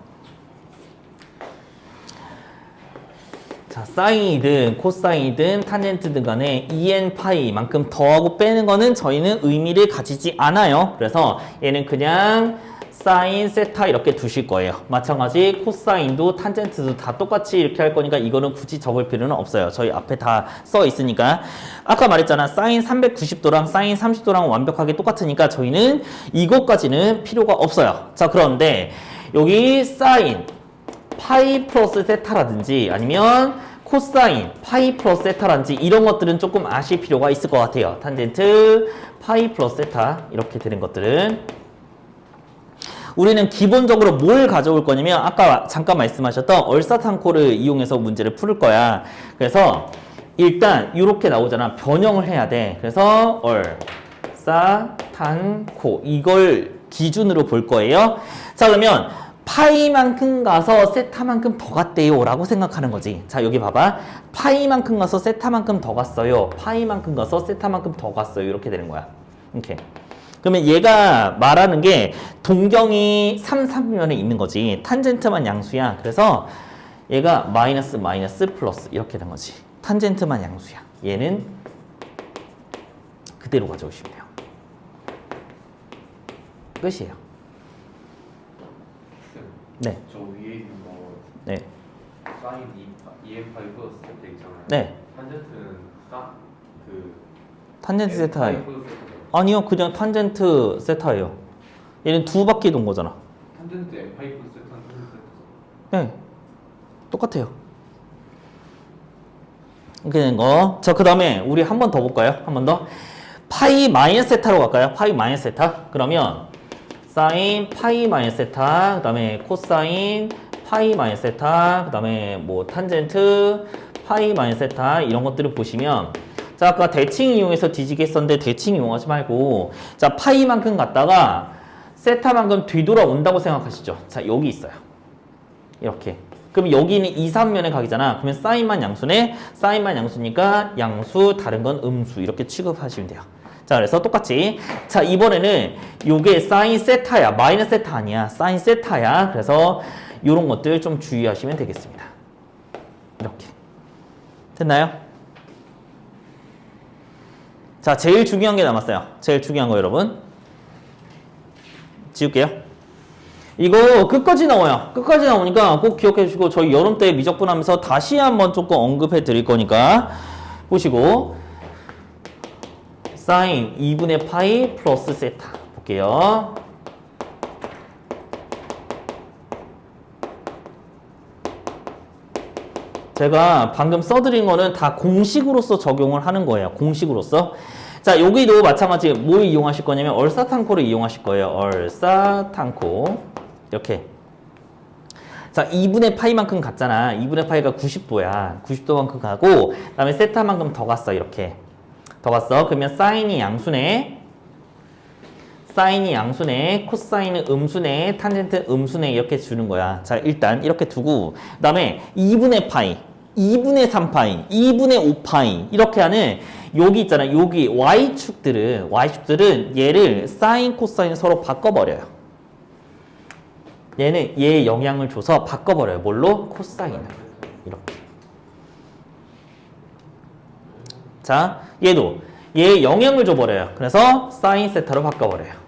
자, 사인이든 코사인이든 탄젠트든 간에 2n 파이만큼 더하고 빼는 거는 저희는 의미를 가지지 않아요. 그래서 얘는 그냥 사인 세타 이렇게 두실 거예요. 마찬가지 코사인도 탄젠트도 다 똑같이 이렇게 할 거니까 이거는 굳이 적을 필요는 없어요. 저희 앞에 다 써 있으니까. 아까 말했잖아. 사인 390도랑 사인 30도랑 완벽하게 똑같으니까 저희는 이것까지는 필요가 없어요. 자, 그런데 여기 사인 파이 플러스 세타라든지 아니면 코사인 파이 플러스 세타라든지 이런 것들은 조금 아실 필요가 있을 것 같아요. 탄젠트 파이 플러스 세타 이렇게 되는 것들은 우리는 기본적으로 뭘 가져올 거냐면 아까 잠깐 말씀하셨던 얼사탄코를 이용해서 문제를 풀 거야. 그래서 일단 이렇게 나오잖아. 변형을 해야 돼. 그래서 얼사탄코 이걸 기준으로 볼 거예요. 자, 그러면 파이만큼 가서 세타만큼 더 갔대요 라고 생각하는 거지. 자, 여기 봐봐. 파이만큼 가서 세타만큼 더 갔어요. 파이만큼 가서 세타만큼 더 갔어요. 이렇게 되는 거야. 이렇게. 그러면 얘가 말하는 게 동경이 3, 3면에 있는 거지. 탄젠트만 양수야. 그래서 얘가 마이너스 마이너스 플러스 이렇게 된 거지. 탄젠트만 양수야. 얘는 그대로 가져오시면 돼요. 끝이에요. 네. 저 위에 있는 거 네. 사인 2n 파이 플러스 세타 있잖아요. 네. 탄젠트는 탄젠트 세타. 파이 플러스 세타죠. 아니요. 그냥 탄젠트 세타예요. 얘는 두 바퀴 돈 거잖아. 탄젠트 n 파이 플러스 세타는 탄젠트 세타죠. 네. 똑같아요. 이렇게 된 거. 자, 그 다음에 우리 한 번 더 볼까요? 한 번 더. 파이 마이너스 세타로 갈까요? 파이 마이너스 세타. 그러면 사인 파이 마이너스 세타, 그 다음에 코사인 파이 마이너스 세타, 그 다음에 뭐 탄젠트 파이 마이너스 세타 이런 것들을 보시면 자, 아까 대칭 이용해서 뒤지게 했었는데 대칭 이용하지 말고 자, 파이만큼 갔다가 세타만큼 뒤돌아온다고 생각하시죠. 자, 여기 있어요. 이렇게. 그럼 여기는 2, 3면에 가기잖아. 그러면 사인만 양수네. 사인만 양수니까 양수, 다른 건 음수 이렇게 취급하시면 돼요. 자, 그래서 똑같이 자, 이번에는 요게 사인 세타야. 마이너스 세타 아니야. 사인 세타야. 그래서 요런 것들 좀 주의하시면 되겠습니다. 이렇게. 됐나요? 자, 제일 중요한 게 남았어요. 제일 중요한 거 여러분. 지울게요. 이거 끝까지 나와요. 끝까지 나오니까 꼭 기억해 주시고 저희 여름 때 미적분하면서 다시 한번 조금 언급해 드릴 거니까 보시고 사인 2분의 파이 플러스 세타 볼게요. 제가 방금 써드린 거는 다 공식으로서 적용을 하는 거예요. 공식으로서. 자, 여기도 마찬가지 뭘 이용하실 거냐면 얼사탄코를 이용하실 거예요. 얼사탄코. 이렇게. 자, 2분의 파이만큼 갔잖아. 2분의 파이가 90도야. 90도만큼 가고 그 다음에 세타만큼 더 갔어. 이렇게. 더 갔어. 그러면 사인이 양수네. 사인이 양수네. 코사인은 음수네. 탄젠트 음수네. 이렇게 주는 거야. 자, 일단 이렇게 두고 그 다음에 2분의 파이, 2분의 3파이, 2분의 5파이 이렇게 하는 여기 있잖아. 여기 Y축들은 얘를 사인, 코사인 서로 바꿔버려요. 얘는 얘의 영향을 줘서 바꿔버려요. 뭘로? 코사인을. 이렇게. 자, 얘도 얘의 영향을 줘버려요. 그래서 사인 세타로 바꿔버려요.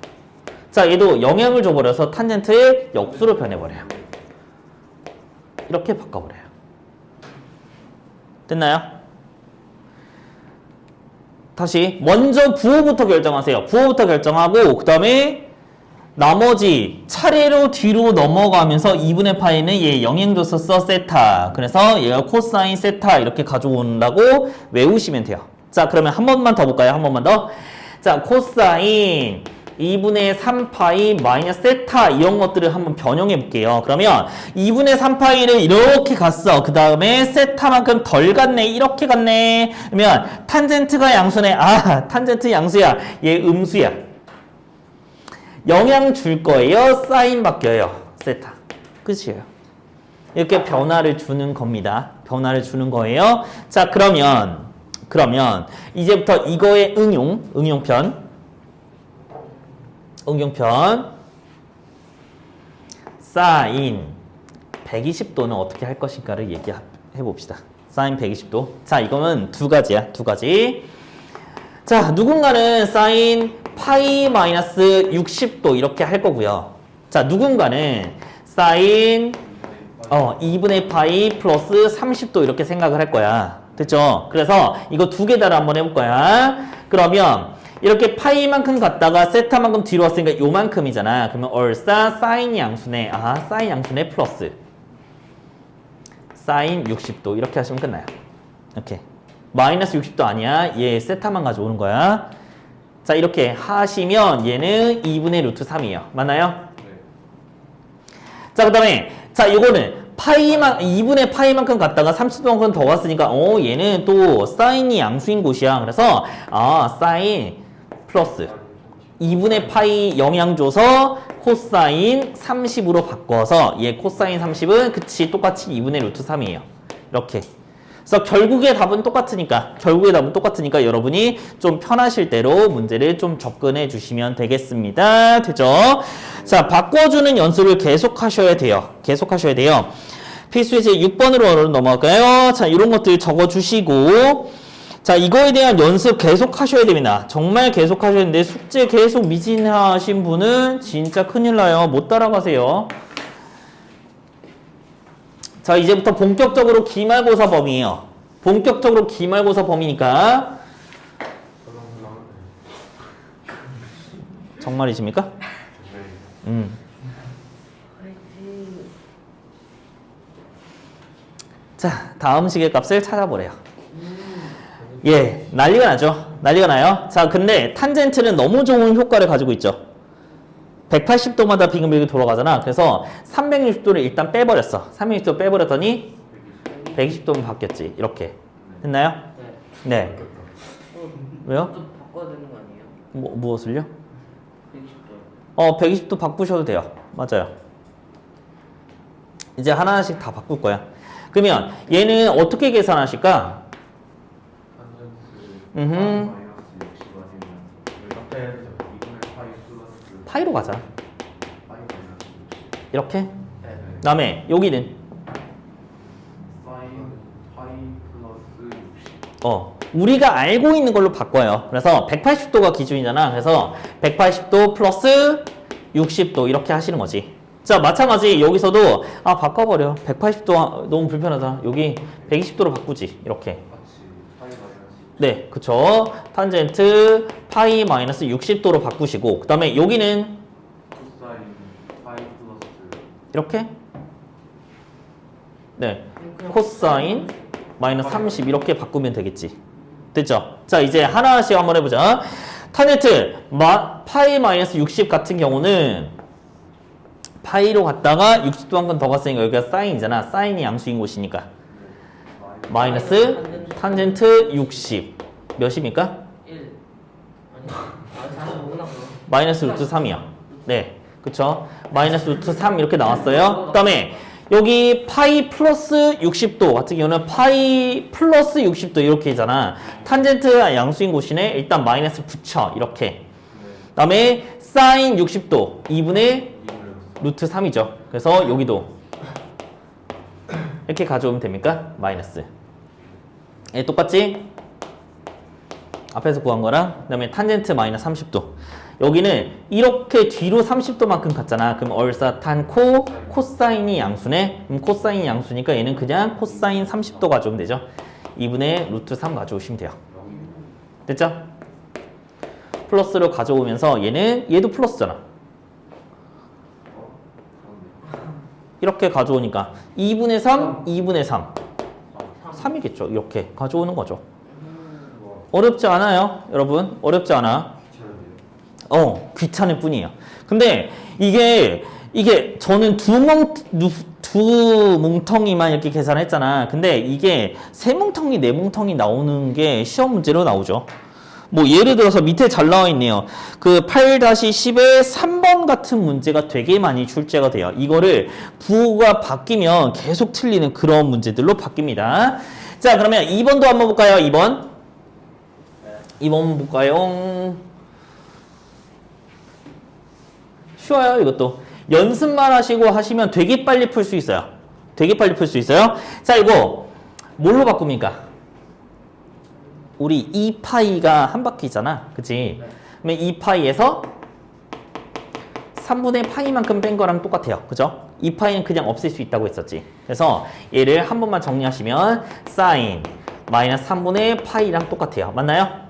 자, 얘도 영향을 줘버려서 탄젠트의 역수로 변해버려요. 이렇게 바꿔버려요. 됐나요? 다시 먼저 부호부터 결정하세요. 부호부터 결정하고 그 다음에 나머지 차례로 뒤로 넘어가면서 2분의 파이는 얘 영향 줬었어 세타. 그래서 얘가 코사인 세타 이렇게 가져온다고 외우시면 돼요. 자, 그러면 한 번만 더 볼까요? 한 번만 더. 자, 자, 코사인 2분의 3파이 마이너스 세타 이런 것들을 한번 변형해 볼게요. 그러면 2분의 3파이를 이렇게 갔어. 그 다음에 세타만큼 덜 갔네. 이렇게 갔네. 그러면 탄젠트가 양수네. 아, 탄젠트 양수야. 얘 음수야. 영향 줄 거예요. 사인 바뀌어요. 세타. 끝이에요. 이렇게 변화를 주는 겁니다. 변화를 주는 거예요. 자, 그러면 이제부터 이거의 응용편 사인 120도는 어떻게 할 것인가를 얘기해 봅시다. 사인 120도. 자, 이거는 두 가지야. 두 가지. 자, 누군가는 사인 파이 마이너스 60도 이렇게 할 거고요. 자, 누군가는 사인 2분의 파이 플러스 30도 이렇게 생각을 할 거야. 됐죠? 그래서 이거 두 개 다를 한번 해볼 거야. 그러면 이렇게 파이만큼 갔다가 세타만큼 뒤로 왔으니까 요만큼이잖아. 그러면 얼싸 사인 양수네. 아, 사인 양수네 플러스 사인 60도 이렇게 하시면 끝나요. 이렇게 마이너스 60도 아니야. 얘 세타만 가져오는 거야. 자, 이렇게 하시면 얘는 2분의 루트 3이에요. 맞나요? 네. 자, 그 다음에 자, 이거는 2분의 파이만큼 갔다가 30도만큼 더 갔으니까 얘는 또 사인이 양수인 곳이야. 그래서 사인 플러스 2분의 파이 영향 줘서 코사인 30으로 바꿔서 얘 코사인 30은 그치 똑같이 2분의 루트 3이에요. 이렇게. 그래서 결국의 답은 똑같으니까 여러분이 좀 편하실 대로 문제를 좀 접근해 주시면 되겠습니다. 되죠? 자, 바꿔주는 연습을 계속 하셔야 돼요. 필수예제 6번으로 넘어갈까요? 자, 이런 것들 적어주시고 자, 이거에 대한 연습 계속 하셔야 됩니다. 정말 계속 하셔야 되는데 숙제 계속 미진하신 분은 진짜 큰일 나요. 못 따라가세요. 자, 이제부터 본격적으로 기말고사 범위예요. 본격적으로 기말고사 범위니까 정말이십니까? 화이팅. 자, 다음 시계값을 찾아보래요. 예, 난리가 나요. 자, 근데 탄젠트는 너무 좋은 효과를 가지고 있죠. 180도마다 빙글빙글 돌아가잖아. 그래서 360도를 일단 빼버렸어. 360도 빼버렸더니 120도면 바뀌었지. 이렇게. 됐나요? 네. 네. 왜요? 또 바꿔야 되는 거 아니에요? 무엇을요? 120도. 120도 바꾸셔도 돼요. 맞아요. 이제 하나씩 다 바꿀 거야. 그러면 얘는 어떻게 계산하실까? 마이너스 60 아니면 빼야죠. 2분의 파이 플러스 파이로 가자. 파이 마이너스 60. 이렇게. 네. 그다음에 여기는 사인 파이 플러스 60. 우리가 알고 있는 걸로 바꿔요. 그래서 180도가 기준이잖아. 그래서 180도 플러스 60도 이렇게 하시는 거지. 자, 마찬가지 여기서도 바꿔버려. 180도 너무 불편하다. 여기 120도로 바꾸지. 이렇게. 같이 파이 마이너스 네, 그쵸. 탄젠트 파이 마이너스 60도로 바꾸시고 그 다음에 여기는 코사인 파이 플러스 이렇게 네, 코사인 마이너스 30 이렇게 바꾸면 되겠지. 됐죠? 자, 이제 하나씩 한번 해보자. 탄젠트 파이 마이너스 60 같은 경우는 파이로 갔다가 60도 한 번 더 갔으니까 여기가 사인이잖아. 사인이 양수인 곳이니까 마이너스 탄젠트 60 몇입니까? 1. 아니, 45구나. 마이너스 루트 3이야. 네, 그쵸? 마이너스 루트 3 이렇게 나왔어요. 그 다음에 여기 파이 플러스 60도 같은 경우는 파이 플러스 60도 이렇게잖아. 탄젠트가 양수인 곳이네. 일단 마이너스 붙여. 이렇게. 그 다음에 사인 60도 2분의 루트 3이죠. 그래서 여기도 이렇게 가져오면 됩니까? 마이너스. 예, 똑같지? 앞에서 구한 거랑 그 다음에 탄젠트 마이너스 30도. 여기는 이렇게 뒤로 30도만큼 갔잖아. 그럼 얼싸탄 코사인이 양수네. 그럼 코사인이 양수니까 얘는 그냥 코사인 30도 가져오면 되죠. 2분의 루트 3 가져오시면 돼요. 됐죠? 플러스로 가져오면서 얘도 플러스잖아. 이렇게 가져오니까 2분의 3, 2분의 3. 3이겠죠. 이렇게 가져오는 거죠. 어렵지 않아요, 여러분. 어렵지 않아. 귀찮을 뿐이에요. 근데 이게 저는 두 뭉텅이만 이렇게 계산했잖아. 근데 이게 세 뭉텅이, 네 뭉텅이 나오는 게 시험 문제로 나오죠. 뭐 예를 들어서 밑에 잘 나와 있네요. 그 8-10의 3번 같은 문제가 되게 많이 출제가 돼요. 이거를 부호가 바뀌면 계속 틀리는 그런 문제들로 바뀝니다. 자, 그러면 2번도 한번 볼까요? 2번. 2번 볼까요? 쉬워요, 이것도. 연습만 하시고 하시면 되게 빨리 풀 수 있어요. 되게 빨리 풀 수 있어요. 자, 이거 뭘로 바꿉니까? 우리 2파이가 한 바퀴잖아. 그치? 그러면 2파이에서 3분의 파이만큼 뺀 거랑 똑같아요. 그죠? 2파이는 그냥 없앨 수 있다고 했었지. 그래서 얘를 한 번만 정리하시면 사인 마이너스 3분의 파이랑 똑같아요. 맞나요?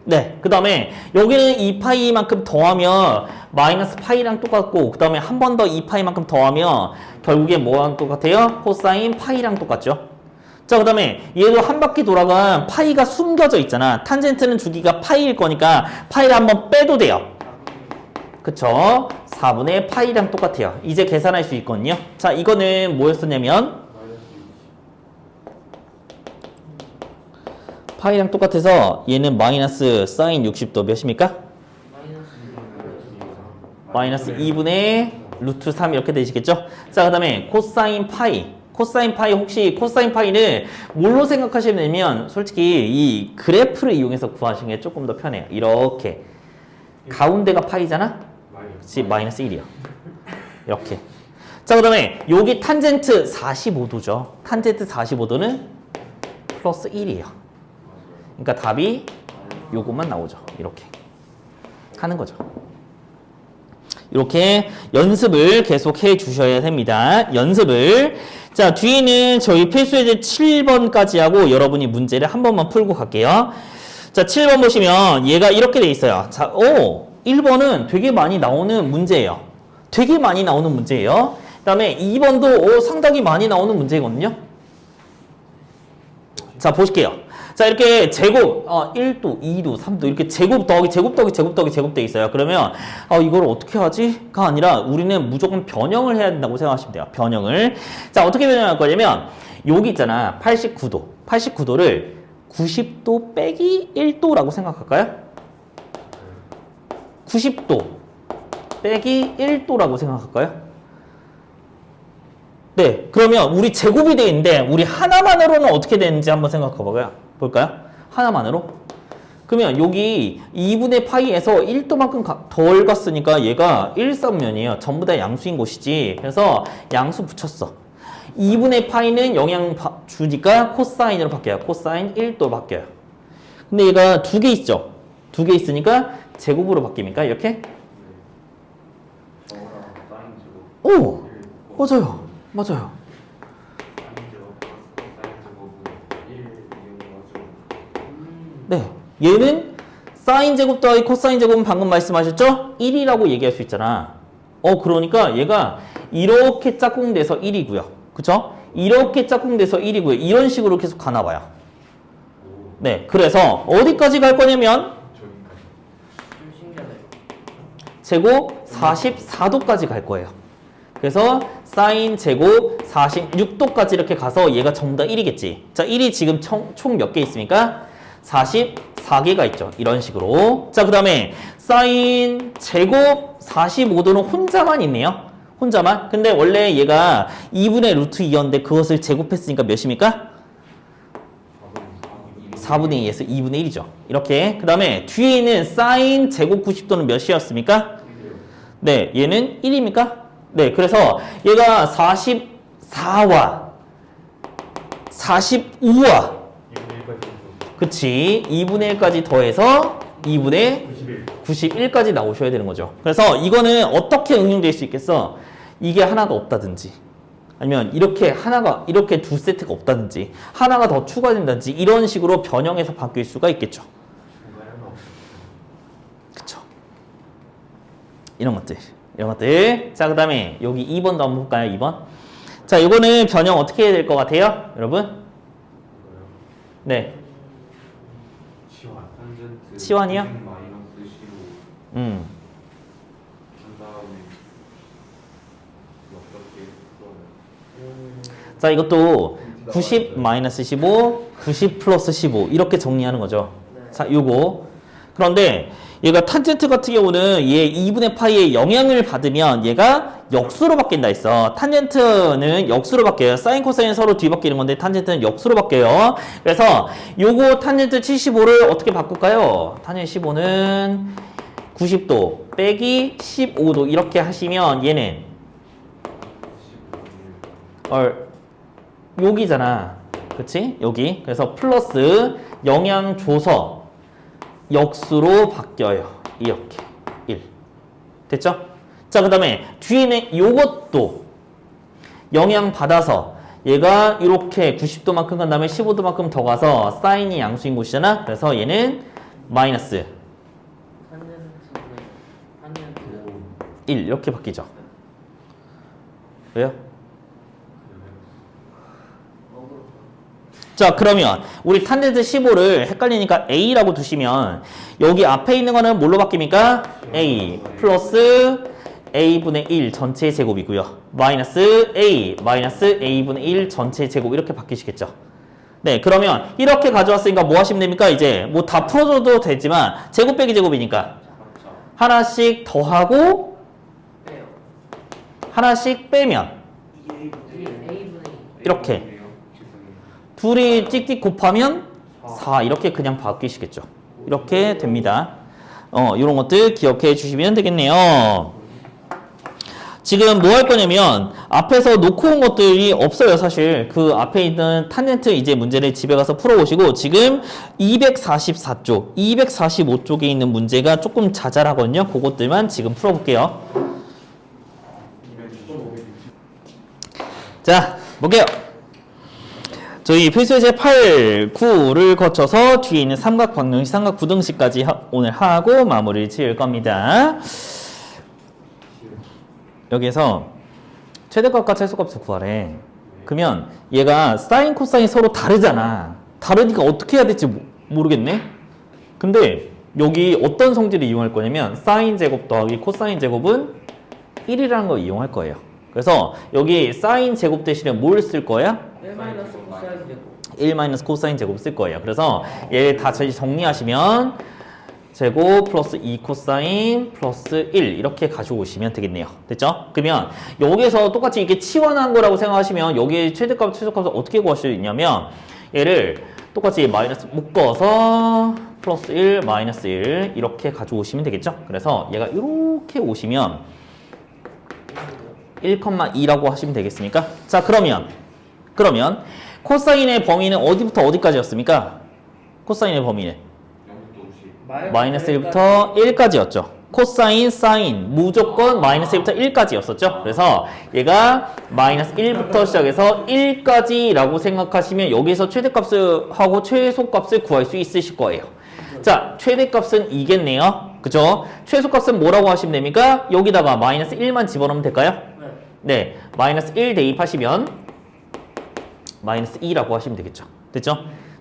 네. 그 다음에 여기는 2파이만큼 더하면 마이너스 파이랑 똑같고 그 다음에 한 번 더 2파이만큼 더하면 결국에 뭐랑 똑같아요? 코사인 파이랑 똑같죠. 자, 그 다음에 얘도 한 바퀴 돌아간 파이가 숨겨져 있잖아. 탄젠트는 주기가 파이일 거니까 파이를 한번 빼도 돼요. 그쵸? 4분의 파이랑 똑같아요. 이제 계산할 수 있거든요. 자, 이거는 뭐였었냐면 파이랑 똑같아서 얘는 마이너스 사인 60도 몇입니까? 마이너스 2분의 루트 3 이렇게 되시겠죠? 자, 그 다음에 코사인 파이. 코사인 파이 혹시 코사인 파이는 뭘로 생각하시면 되면 솔직히 이 그래프를 이용해서 구하시는 게 조금 더 편해요. 이렇게 가운데가 파이잖아? 그치? 마이너스 1이요. 이렇게. 자, 그 다음에 여기 탄젠트 45도죠. 탄젠트 45도는 플러스 1이에요. 그러니까 답이 요것만 나오죠. 이렇게 하는 거죠. 이렇게 연습을 계속 해 주셔야 됩니다. 연습을. 자, 뒤에는 저희 필수예제 7번까지 하고 여러분이 문제를 한 번만 풀고 갈게요. 자, 7번 보시면 얘가 이렇게 돼 있어요. 자, 1번은 되게 많이 나오는 문제예요. 되게 많이 나오는 문제예요. 그 다음에 2번도 상당히 많이 나오는 문제거든요. 자, 보실게요. 자, 이렇게 제곱, 1도, 2도, 3도 이렇게 제곱 더하기 제곱 더하기 제곱 더하기 제곱돼 있어요. 그러면 이걸 어떻게 하지?가 아니라 우리는 무조건 변형을 해야 된다고 생각하시면 돼요. 변형을. 자, 어떻게 변형할 거냐면 여기 있잖아. 89도. 89도를 90도 빼기 1도라고 생각할까요? 90도 빼기 1도라고 생각할까요? 네, 그러면 우리 제곱이 되어 있는데 우리 하나만으로는 어떻게 되는지 한번 생각해 볼까요? 하나만으로. 그러면 여기 2분의 파이에서 1도만큼 덜 갔으니까 얘가 1선면이에요. 전부 다 양수인 곳이지. 그래서 양수 붙였어. 2분의 파이는 영향 주니까 코사인으로 바뀌어요. 코사인 1도 바뀌어요. 근데 얘가 두 개 있죠? 두 개 있으니까 제곱으로 바뀝니까? 이렇게? 오! 맞아요. 맞아요. 네. 얘는 사인 제곱 더하기 코사인 제곱은 방금 말씀하셨죠? 1이라고 얘기할 수 있잖아. 그러니까 얘가 이렇게 짝꿍돼서 1이고요. 그쵸? 이렇게 짝꿍돼서 1이고요. 이런 식으로 계속 가나 봐요. 네. 그래서 어디까지 갈 거냐면 제곱 44도까지 갈 거예요. 그래서 사인 제곱 46도까지 이렇게 가서 얘가 전부 다 1이겠지. 자, 1이 지금 총 몇 개 있습니까? 44개가 있죠. 이런 식으로. 자, 그 다음에 사인 제곱 45도는 혼자만 있네요. 혼자만. 근데 원래 얘가 2분의 루트 2였는데 그것을 제곱했으니까 몇입니까? 4분의 2에서 2분의 1이죠. 이렇게. 그 다음에 뒤에 있는 사인 제곱 90도는 몇이었습니까? 네, 얘는 1입니까? 네, 그래서 얘가 44와 45와 그치, 2분의 1까지 더해서 2분의 91까지 나오셔야 되는 거죠. 그래서 이거는 어떻게 응용될 수 있겠어? 이게 하나가 없다든지 아니면 이렇게 두 세트가 없다든지 하나가 더 추가된다든지 이런 식으로 변형해서 바뀔 수가 있겠죠. 그쵸. 이런 것들. 자, 그 다음에 여기 2번도 한번 볼까요? 2번. 자, 이거는 변형 어떻게 해야 될 것 같아요? 여러분? 네. 치환이요? 다음에 어떻게 풀어요? 자, 이것도 90 마이너스 15, 90 플러스 15 이렇게 정리하는 거죠. 네. 자, 요거. 그런데 얘가 탄젠트 같은 경우는 얘 2분의 파이의 영향을 받으면 얘가 역수로 바뀐다 했어. 탄젠트는 역수로 바뀌어요. 사인 코사인 서로 뒤바뀌는 건데 탄젠트는 역수로 바뀌어요. 그래서 요거 탄젠트 75를 어떻게 바꿀까요? 탄젠트 15는 90도 빼기 15도 이렇게 하시면 얘는 여기잖아. 그치? 여기. 그래서 플러스 영향 줘서 역수로 바뀌어요. 이렇게. 1. 됐죠? 자, 그 다음에 뒤에는 요것도 영향 받아서 얘가 이렇게 90도만큼 간 다음에 15도만큼 더 가서 사인이 양수인 곳이잖아. 그래서 얘는 마이너스 탄젠트 1 이렇게 바뀌죠. 왜요? 자, 그러면 우리 탄젠트 15를 헷갈리니까 A라고 두시면 여기 앞에 있는 거는 뭘로 바뀝니까? A 플러스 A분의 1 전체의 제곱이고요. 마이너스 A 마이너스 A분의 1 전체의 제곱 이렇게 바뀌시겠죠. 네, 그러면 이렇게 가져왔으니까 뭐 하시면 됩니까? 이제 뭐 다 풀어줘도 되지만 제곱 빼기 제곱이니까 하나씩 더하고 빼요. 하나씩 빼면 A분의 이렇게 둘이 찍찍 곱하면 4 이렇게 그냥 바뀌시겠죠. 이렇게 됩니다. 이런 것들 기억해 주시면 되겠네요. 지금 뭐 할 거냐면 앞에서 놓고 온 것들이 없어요. 사실 그 앞에 있는 탄젠트 이제 문제를 집에 가서 풀어보시고 지금 244쪽, 245쪽에 있는 문제가 조금 자잘하거든요. 그것들만 지금 풀어볼게요. 자, 볼게요. 저희 필수예제 8, 9를 거쳐서 뒤에 있는 삼각 방정식, 삼각 부등식까지 오늘 하고 마무리를 지을 겁니다. 여기에서 최대값과 최소값을 구하래. 그러면 얘가 사인, 코사인 서로 다르잖아. 다르니까 어떻게 해야 될지 모르겠네. 근데 여기 어떤 성질을 이용할 거냐면 사인 제곱 더하기 코사인 제곱은 1이라는 걸 이용할 거예요. 그래서 여기 사인 제곱 대신에 뭘 쓸 거야? 1 마이너스 코사인 제곱 1 마이너스 코사인 제곱 쓸 거예요. 그래서 얘 다 정리하시면 제곱 플러스 2 코사인 플러스 1 이렇게 가져오시면 되겠네요. 됐죠? 그러면 여기서 똑같이 이렇게 치환한 거라고 생각하시면 여기 최대값, 최소값을 어떻게 구할 수 있냐면 얘를 똑같이 마이너스 묶어서 플러스 1, 마이너스 1 이렇게 가져오시면 되겠죠? 그래서 얘가 이렇게 오시면 1,2라고 하시면 되겠습니까? 자, 그러면 코사인의 범위는 어디부터 어디까지였습니까? 코사인의 범위는 마이너스 1부터 1까지였죠. 코사인, 사인 무조건 마이너스 1부터 1까지였었죠. 그래서 얘가 마이너스 1부터 시작해서 1까지라고 생각하시면 여기서 최대값을 하고 최소값을 구할 수 있으실 거예요. 자, 최대값은 2겠네요. 그죠? 최소값은 뭐라고 하시면 됩니까? 여기다가 마이너스 1만 집어넣으면 될까요? 네, 마이너스 1 대입하시면 마이너스 2라고 하시면 되겠죠. 됐죠?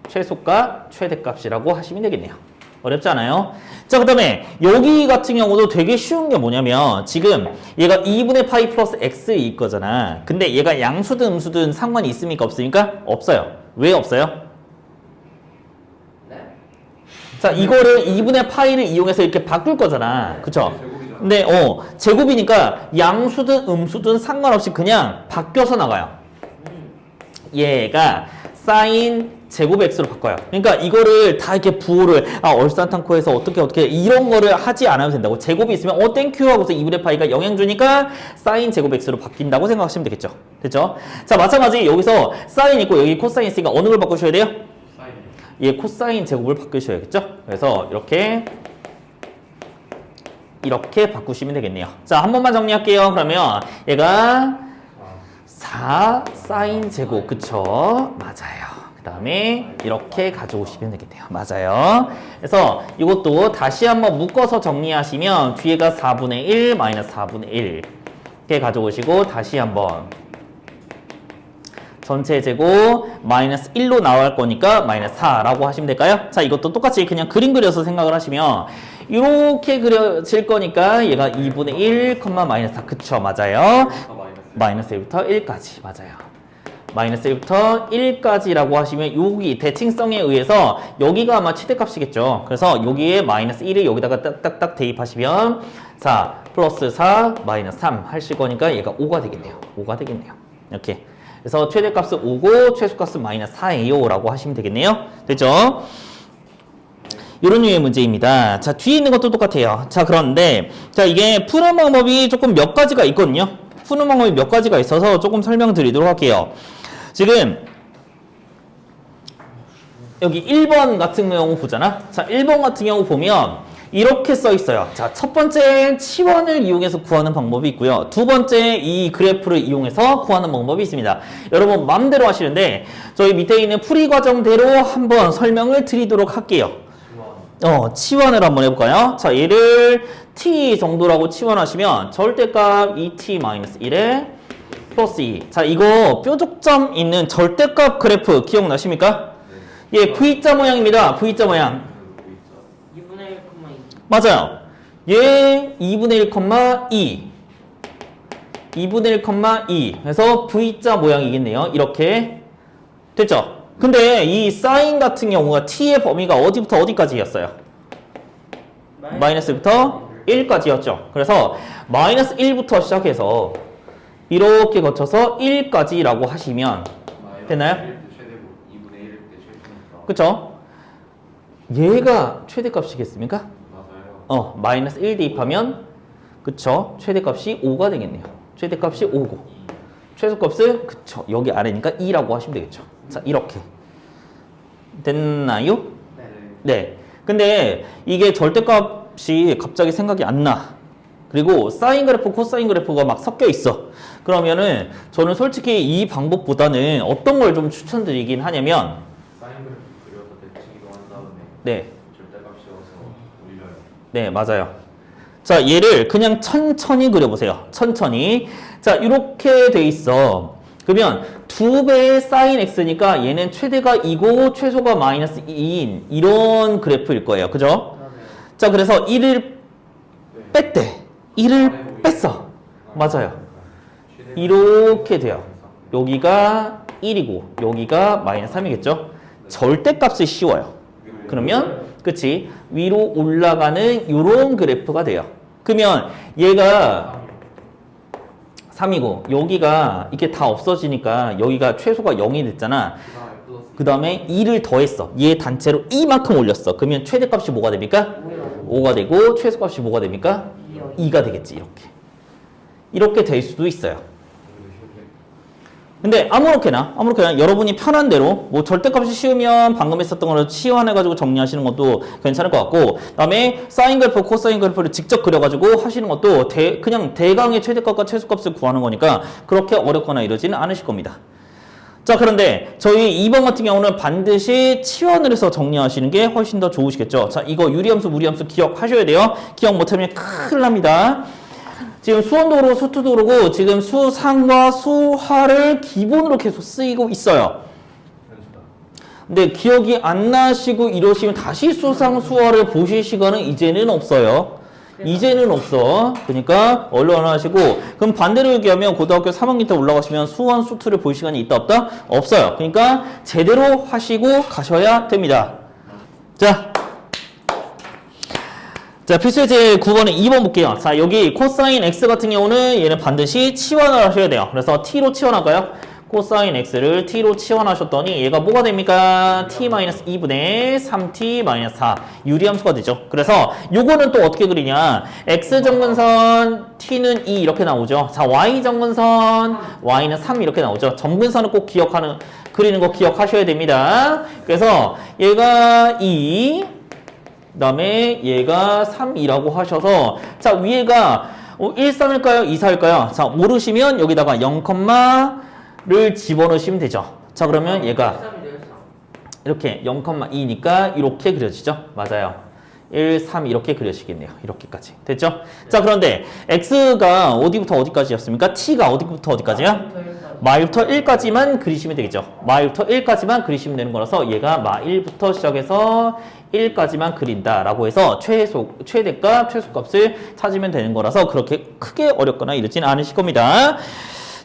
최소값, 최대값이라고 하시면 되겠네요. 어렵지 않아요? 자, 그 다음에 여기 같은 경우도 되게 쉬운 게 뭐냐면 지금 얘가 2분의 파이 플러스 x일 거잖아. 근데 얘가 양수든 음수든 상관이 있습니까? 없습니까? 없어요. 왜 없어요? 네? 자, 이거를 2분의 파이를 이용해서 이렇게 바꿀 거잖아. 그쵸? 근데 제곱이니까 양수든 음수든 상관없이 그냥 바뀌어서 나가요. 얘가 사인 제곱 x로 바꿔요. 그러니까 이거를 다 이렇게 부호를 얼산탄코에서 어떻게 이런 거를 하지 않아도 된다고. 제곱이 있으면 땡큐 하고서 2분의 파이가 영향 주니까 사인 제곱 x로 바뀐다고 생각하시면 되겠죠. 됐죠? 자, 마찬가지 여기서 사인 있고 여기 코사인 있으니까 어느 걸 바꾸셔야 돼요? 얘 코사인 제곱을 바꾸셔야겠죠? 그래서 이렇게 바꾸시면 되겠네요. 자, 한 번만 정리할게요. 그러면 얘가 4 사인 제곱, 그쵸? 맞아요. 그 다음에 이렇게 가져오시면 되겠네요. 맞아요. 그래서 이것도 다시 한번 묶어서 정리하시면 뒤에가 4분의 1 마이너스 4분의 1 이렇게 가져오시고 다시 한번 전체 제곱 마이너스 1로 나올 거니까 마이너스 4라고 하시면 될까요? 자, 이것도 똑같이 그냥 그림 그려서 생각을 하시면 이렇게 그려질 거니까 얘가 2분의 1, 마이너스 4. 그쵸, 맞아요. 마이너스 1부터 1까지. 맞아요. 마이너스 1부터 1까지라고 하시면 여기 대칭성에 의해서 여기가 아마 최대값이겠죠. 그래서 여기에 마이너스 1을 여기다가 딱딱딱 대입하시면 4 플러스 4 마이너스 3 하실 거니까 얘가 5가 되겠네요. 5가 되겠네요. 이렇게. 그래서 최대값은 5고 최소값은 마이너스 4예요 라고 하시면 되겠네요. 됐죠? 이런 류의 문제입니다. 자, 뒤에 있는 것도 똑같아요. 자, 그런데 자, 이게 푸는 방법이 조금 몇 가지가 있거든요. 푸는 방법이 몇 가지가 있어서 조금 설명드리도록 할게요. 지금 여기 1번 같은 경우 보잖아. 자, 1번 같은 경우 보면 이렇게 써 있어요. 자, 첫 번째 치원을 이용해서 구하는 방법이 있고요. 두 번째 이 그래프를 이용해서 구하는 방법이 있습니다. 여러분 마음대로 하시는데 저희 밑에 있는 풀이 과정대로 한번 설명을 드리도록 할게요. 치환을 한번 해볼까요? 자, 얘를 t 정도라고 치환하시면 절대값 2t-1에 플러스 2. 자, 이거 뾰족점 있는 절대값 그래프 기억나십니까? 예, V자 모양입니다. V자 모양. 2분의 1, 2. 맞아요. 얘 2분의 1,2. 2분의 1,2. 그래서 V자 모양이겠네요. 이렇게. 됐죠? 근데 이 사인 같은 경우가 t의 범위가 어디부터 어디까지였어요? 마이너스부터 1까지였죠. 그래서 마이너스 1부터 시작해서 이렇게 거쳐서 1까지라고 하시면 됐나요? 그쵸? 얘가 최대값이겠습니까? 마이너스 1 대입하면 그쵸? 최대값이 5가 되겠네요. 최대값이 5고 최소값은 그쵸? 여기 아래니까 2라고 하시면 되겠죠. 자, 이렇게 됐나요? 네. 근데 이게 절대값이 갑자기 생각이 안 나. 그리고 사인 그래프, 코사인 그래프가 막 섞여 있어. 그러면은 저는 솔직히 이 방법보다는 어떤 걸 좀 추천드리긴 하냐면 사인 그래프 그려서 대칭 이동한 다음에 네. 절대값 씌워서 올려요. 네, 맞아요. 자, 얘를 그냥 천천히 그려보세요. 천천히. 자, 이렇게 돼 있어. 그러면 2배의 사인 x니까 얘는 최대가 2고 최소가 마이너스 2인 이런 그래프일 거예요. 그죠? 자, 그래서 1을 뺐대. 1을 뺐어. 맞아요. 이렇게 돼요. 여기가 1이고 여기가 마이너스 3이겠죠? 절대값이 씌워요. 그러면 그치? 위로 올라가는 이런 그래프가 돼요. 그러면 얘가 3이고 여기가 이게 다 없어지니까 여기가 최소가 0이 됐잖아. 그 다음에 2를 더했어. 얘 단체로 이만큼 올렸어. 그러면 최대값이 뭐가 됩니까? 5가 되고 최소값이 뭐가 됩니까? 2가 되겠지. 이렇게 될 수도 있어요. 근데 아무렇게나 여러분이 편한 대로 뭐 절대값이 쉬우면 방금 했었던 거로 치환해가지고 정리하시는 것도 괜찮을 것 같고, 그다음에 사인 그래프, 코사인 그래프를 직접 그려가지고 하시는 것도 그냥 대강의 최대값과 최소값을 구하는 거니까 그렇게 어렵거나 이러지는 않으실 겁니다. 자, 그런데 저희 2번 같은 경우는 반드시 치환을 해서 정리하시는 게 훨씬 더 좋으시겠죠. 자, 이거 유리함수, 무리함수 기억하셔야 돼요. 기억 못하면 큰일 납니다. 지금 수원도 그렇고 수투도 그렇고 지금 수상과 수하를 기본으로 계속 쓰이고 있어요. 근데 기억이 안 나시고 이러시면 다시 수상, 수하를 보실 시간은 이제는 없어요. 이제는 없어. 그러니까 얼른 하시고, 그럼 반대로 얘기하면 고등학교 3학년 때 올라가시면 수원, 수투를 볼 시간이 있다 없다? 없어요. 그러니까 제대로 하시고 가셔야 됩니다. 자, 필수예제 9번에 2번 볼게요. 자, 여기 코사인 x 같은 경우는 얘는 반드시 치환을 하셔야 돼요. 그래서 t로 치환할까요? 코사인 x를 t로 치환하셨더니 얘가 뭐가 됩니까? t-2분의 3t-4 유리함수가 되죠. 그래서 요거는 또 어떻게 그리냐? x 정근선 t는 2 이렇게 나오죠. 자, y 정근선 y는 3 이렇게 나오죠. 점근선을 꼭 그리는 거 기억하셔야 됩니다. 그래서 얘가 2, 그 다음에 얘가 3이라고 하셔서, 자, 위에가 1, 3일까요? 2, 4일까요? 자, 모르시면 여기다가 0를 집어넣으시면 되죠. 자, 그러면 얘가 이렇게 0,2니까 이렇게 그려지죠? 맞아요. 1, 3 이렇게 그려지겠네요. 이렇게까지. 됐죠? 자, 그런데 x가 어디부터 어디까지였습니까? t가 어디부터 어디까지야? 마일부터 1까지만 그리시면 되겠죠. 마일부터 1까지만 그리시면 되는 거라서 얘가 마1부터 시작해서 1까지만 그린다라고 해서 최대값, 최소값을 찾으면 되는 거라서 그렇게 크게 어렵거나 이러진 않으실 겁니다.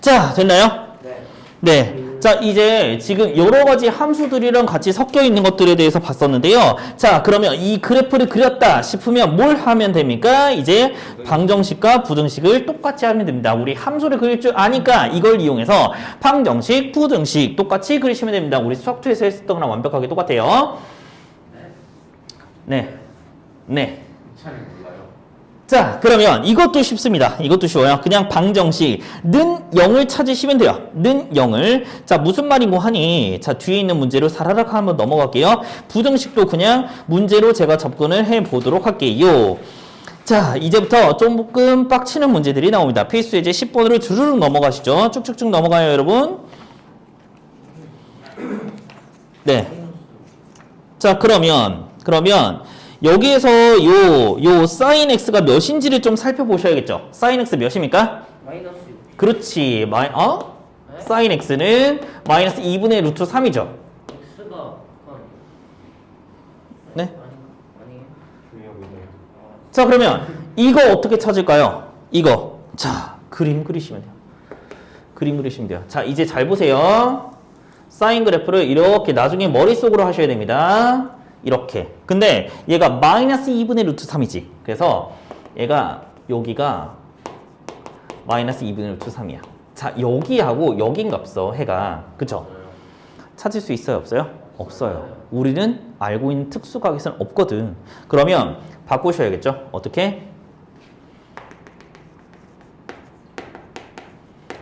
자, 됐나요? 네. 네. 자, 이제 지금 여러 가지 함수들이랑 같이 섞여 있는 것들에 대해서 봤었는데요. 자, 그러면 이 그래프를 그렸다 싶으면 뭘 하면 됩니까? 이제 방정식과 부등식을 똑같이 하면 됩니다. 우리 함수를 그릴 줄 아니까 이걸 이용해서 방정식, 부등식 똑같이 그리시면 됩니다. 우리 수학2에서 했었던 거랑 완벽하게 똑같아요. 네. 네. 차이 몰라요. 자, 그러면 이것도 쉽습니다. 이것도 쉬워요. 그냥 방정식 는 0을 찾으시면 돼요. 는 0을. 자, 무슨 말인고 하니, 자, 뒤에 있는 문제로 사라락 한번 넘어갈게요. 부등식도 그냥 문제로 제가 접근을 해보도록 할게요. 자, 이제부터 조금 빡치는 문제들이 나옵니다. 필수 예제 10번으로 주르륵 넘어가시죠. 쭉쭉쭉 넘어가요, 여러분. 네. 자, 그러면 여기에서 요 sin x가 몇인지를 좀 살펴보셔야겠죠. sin x 몇입니까? 마이너스 6. 그렇지. 네? sin x는 마이너스 2분의 루트 3이죠. x가 네? 아니에요. 중요하군요. 자, 그러면 이거 어떻게 찾을까요? 이거. 자, 그림 그리시면 돼요. 그림 그리시면 돼요. 자, 이제 잘 보세요. 사인 그래프를 이렇게 나중에 머릿속으로 하셔야 됩니다. 이렇게. 근데 얘가 마이너스 2분의 루트 3이지. 그래서 얘가 여기가 마이너스 2분의 루트 3이야. 자, 여기하고 여긴 값어, 해가. 그쵸? 찾을 수 있어요, 없어요? 없어요. 우리는 알고 있는 특수각에서는 없거든. 그러면 바꾸셔야겠죠? 어떻게?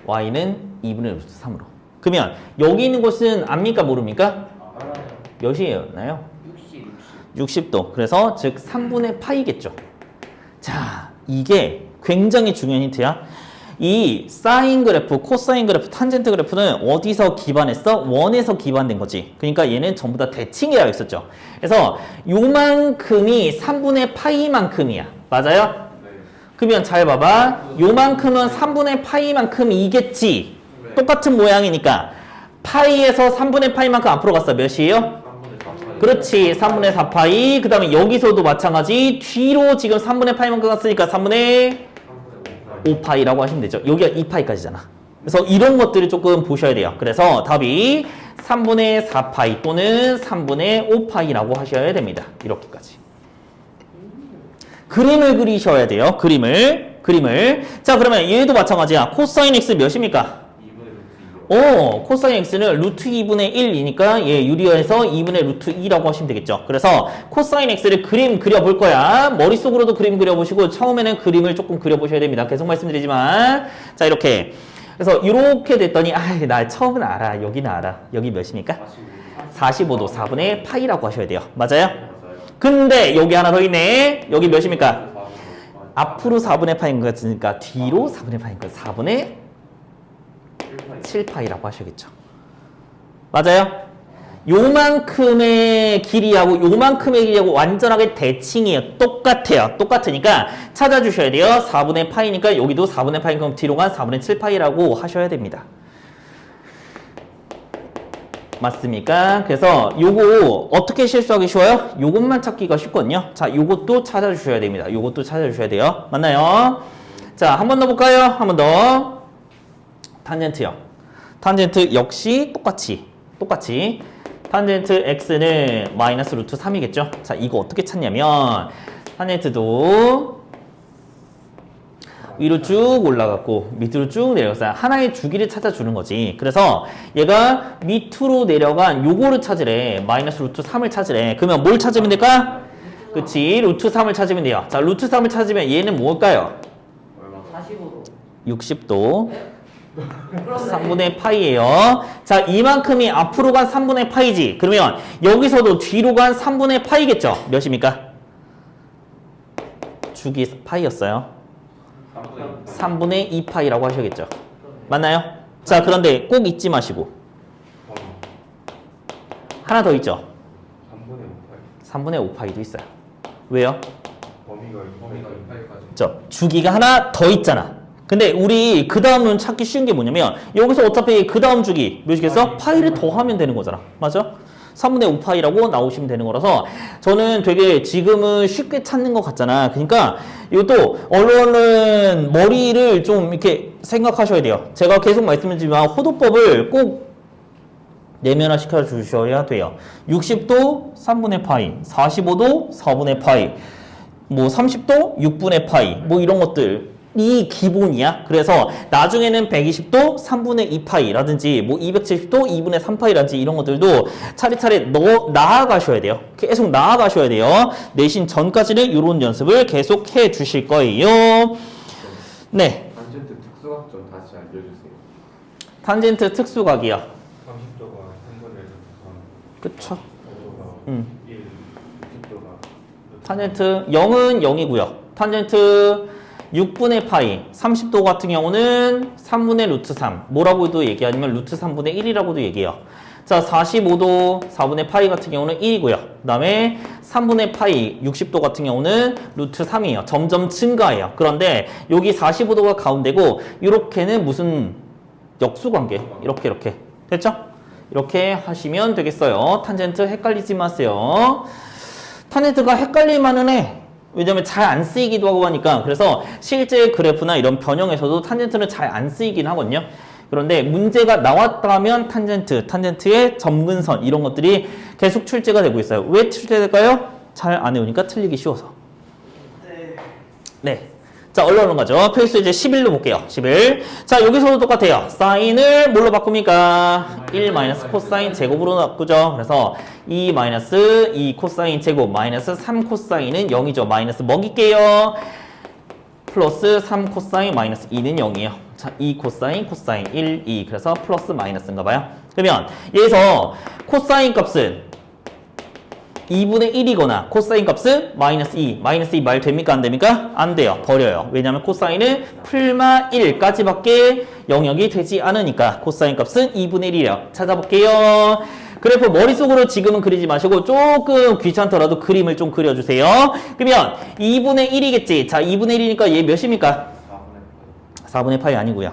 y는 2분의 루트 3으로. 그러면 여기 있는 곳은 압니까, 모릅니까? 알아요. 몇이었나요? 60. 60도. 그래서 즉 3분의 파이겠죠. 자, 이게 굉장히 중요한 힌트야. 이 사인 그래프, 코사인 그래프, 탄젠트 그래프는 어디서 기반했어? 원에서 기반된 거지. 그러니까 얘는 전부 다 대칭이라고 했었죠. 그래서 요만큼이 3분의 파이만큼이야. 맞아요? 네. 그러면 잘 봐봐. 요만큼은 3분의 파이만큼이겠지. 똑같은 모양이니까. 파이에서 3분의 파이만큼 앞으로 갔어. 몇이에요? 3분의 4파이. 그렇지. 3분의 4파이. 그 다음에 여기서도 마찬가지. 뒤로 지금 3분의 파이만큼 갔으니까 3분의 5파이라고 하시면 되죠. 여기가 2파이까지잖아. 그래서 이런 것들을 조금 보셔야 돼요. 그래서 답이 3분의 4파이 또는 3분의 5파이라고 하셔야 됩니다. 이렇게까지. 그림을 그리셔야 돼요. 그림을. 자, 그러면 얘도 마찬가지야. 코사인 x 몇입니까? 2분의 루트 2요. 코사인 x는 루트 2분의 1이니까 얘 유리화해서 2분의 루트 2라고 하시면 되겠죠. 그래서 코사인 x를 그림 그려볼 거야. 머릿속으로도 그림 그려보시고 처음에는 그림을 조금 그려보셔야 됩니다. 계속 말씀드리지만 자, 이렇게. 그래서 이렇게 됐더니 나 처음은 알아. 여기는 알아. 여기 몇입니까? 45도 4분의 파이라고 하셔야 돼요. 맞아요? 맞아요. 근데 여기 하나 더 있네. 여기 몇입니까? 4분의 5파이. 앞으로 4분의 파인 거니까 뒤로 4분의 파인 거 4분의 7파이. 7파이라고 하셔야겠죠. 맞아요? 요만큼의 길이하고 요만큼의 길이하고 완전하게 대칭이에요. 똑같아요. 똑같으니까 찾아주셔야 돼요. 4분의 파이니까 여기도 4분의 파인 그럼 뒤로 간 4분의 7파이라고 하셔야 됩니다. 맞습니까? 그래서 요거 어떻게 실수하기 쉬워요? 요것만 찾기가 쉽거든요. 자, 요것도 찾아주셔야 됩니다. 요것도 찾아주셔야 돼요. 맞나요? 자, 한 번 더 볼까요? 한 번 더. 탄젠트요. 탄젠트 역시 똑같이. 탄젠트 x는 마이너스 루트 3이겠죠? 자, 이거 어떻게 찾냐면 탄젠트도 위로 쭉 올라갔고 밑으로 쭉 내려갔어요. 하나의 주기를 찾아주는 거지. 그래서 얘가 밑으로 내려간 요거를 찾으래. 마이너스 루트 3을 찾으래. 그러면 뭘 찾으면 될까? 그치. 루트 3을 찾으면 돼요. 자, 루트 3을 찾으면 얘는 뭘까요? 45도. 60도. 3분의 파이예요. 자, 이만큼이 앞으로 간 3분의 파이지. 그러면 여기서도 뒤로 간 3분의 파이겠죠? 몇입니까? 주기 파이였어요. 3분의 2파이라고 하셔야겠죠. 맞나요? 자, 그런데 꼭 잊지 마시고 하나 더 있죠. 3분의 5파이도 있어요. 왜요? 범위가 2파이까지. 저 주기가 하나 더 있잖아. 근데 우리 그 다음은 찾기 쉬운 게 뭐냐면 여기서 어차피 그 다음 주기 몇이겠어? 파이를 더하면 되는 거잖아. 맞아? 3분의 5파이라고 나오시면 되는 거라서 저는 되게 지금은 쉽게 찾는 것 같잖아. 그러니까 이것도 얼른 머리를 좀 이렇게 생각하셔야 돼요. 제가 계속 말씀드리지만 호도법을 꼭 내면화 시켜 주셔야 돼요. 60도 3분의 파이, 45도 4분의 파이, 뭐 30도 6분의 파이, 뭐 이런 것들. 이 기본이야. 그래서 나중에는 120도 3분의 2파이라든지 뭐 270도 2분의 3파이라든지 이런 것들도 차례차례 나아가셔야 돼요. 계속 나아가셔야 돼요. 내신 전까지는 이런 연습을 계속 해 주실 거예요. 네. 탄젠트 특수각 좀 다시 알려주세요. 탄젠트 특수각이요. 30도가 3분의 1에서 그쵸. 5도가 1, 60도가 탄젠트 0은 0이고요. 탄젠트 6분의 파이, 30도 같은 경우는 3분의 루트 3. 뭐라고도 얘기하냐면 루트 3분의 1이라고도 얘기해요. 자, 45도 4분의 파이 같은 경우는 1이고요. 그 다음에 3분의 파이 60도 같은 경우는 루트 3이에요. 점점 증가해요. 그런데 여기 45도가 가운데고 이렇게는 무슨 역수관계. 이렇게. 됐죠? 이렇게 하시면 되겠어요. 탄젠트 헷갈리지 마세요. 탄젠트가 헷갈릴만은 해. 왜냐면 잘 안 쓰이기도 하고 하니까. 그래서 실제 그래프나 이런 변형에서도 탄젠트는 잘 안 쓰이긴 하거든요. 그런데 문제가 나왔다면 탄젠트의 점근선 이런 것들이 계속 출제가 되고 있어요. 왜 출제될까요? 잘 안 해오니까 틀리기 쉬워서. 네. 자, 얼른 가죠. 필수 이제 11로 볼게요. 11. 자, 여기서도 똑같아요. 사인을 뭘로 바꿉니까? 1 마이너스 코사인 제곱으로 바꾸죠. 그래서 2 마이너스 2 코사인 제곱 마이너스 3 코사인은 0이죠. 마이너스 먹일게요. 플러스 3 코사인 마이너스 2는 0이에요. 자, 2 코사인 1, 2. 그래서 플러스 마이너스인가 봐요. 그러면 여기서 코사인 값은 2분의 1이거나 코사인 값은 마이너스 2. 마이너스 2 말 됩니까? 안 됩니까? 안 돼요. 버려요. 왜냐하면 코사인은 풀마 1까지밖에 영역이 되지 않으니까 코사인 값은 2분의 1이에요. 찾아볼게요. 그래프 머릿속으로 지금은 그리지 마시고 조금 귀찮더라도 그림을 좀 그려주세요. 그러면 2분의 1이겠지. 자, 2분의 1이니까 얘 몇입니까? 4분의 파이 아니고요.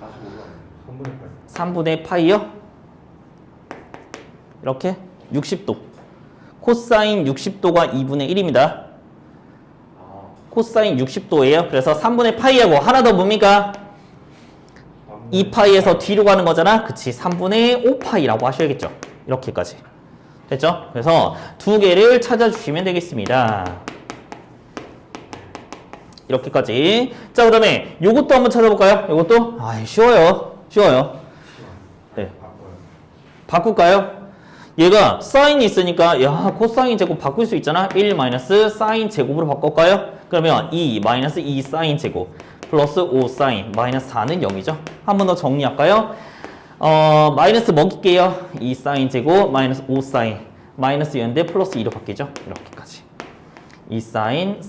45가 3분의 8. 3분의 파이요? 이렇게 60도. 코사인 60도가 2분의 1입니다. 코사인 60도예요. 그래서 3분의 파이하고 하나 더 뭡니까? 2파이에서 뒤로 가는 거잖아. 그치. 3분의 5파이라고 하셔야겠죠. 이렇게까지. 됐죠? 그래서 두 개를 찾아주시면 되겠습니다. 이렇게까지. 자, 그 다음에 요것도 한번 찾아볼까요? 요것도? 쉬워요. 네. 바꿀까요? 얘가 사인이 있으니까 야 코사인 제곱 바꿀 수 있잖아. 1 마이너스 사인 제곱으로 바꿀까요? 그러면 2 마이너스 2 사인 제곱 플러스 5 사인 마이너스 4는 0이죠. 한 번 더 정리할까요? 마이너스 먹일게요. 2 사인 제곱 마이너스 5 사인 마이너스 2인데 플러스 2로 바뀌죠. 이렇게까지 2 사인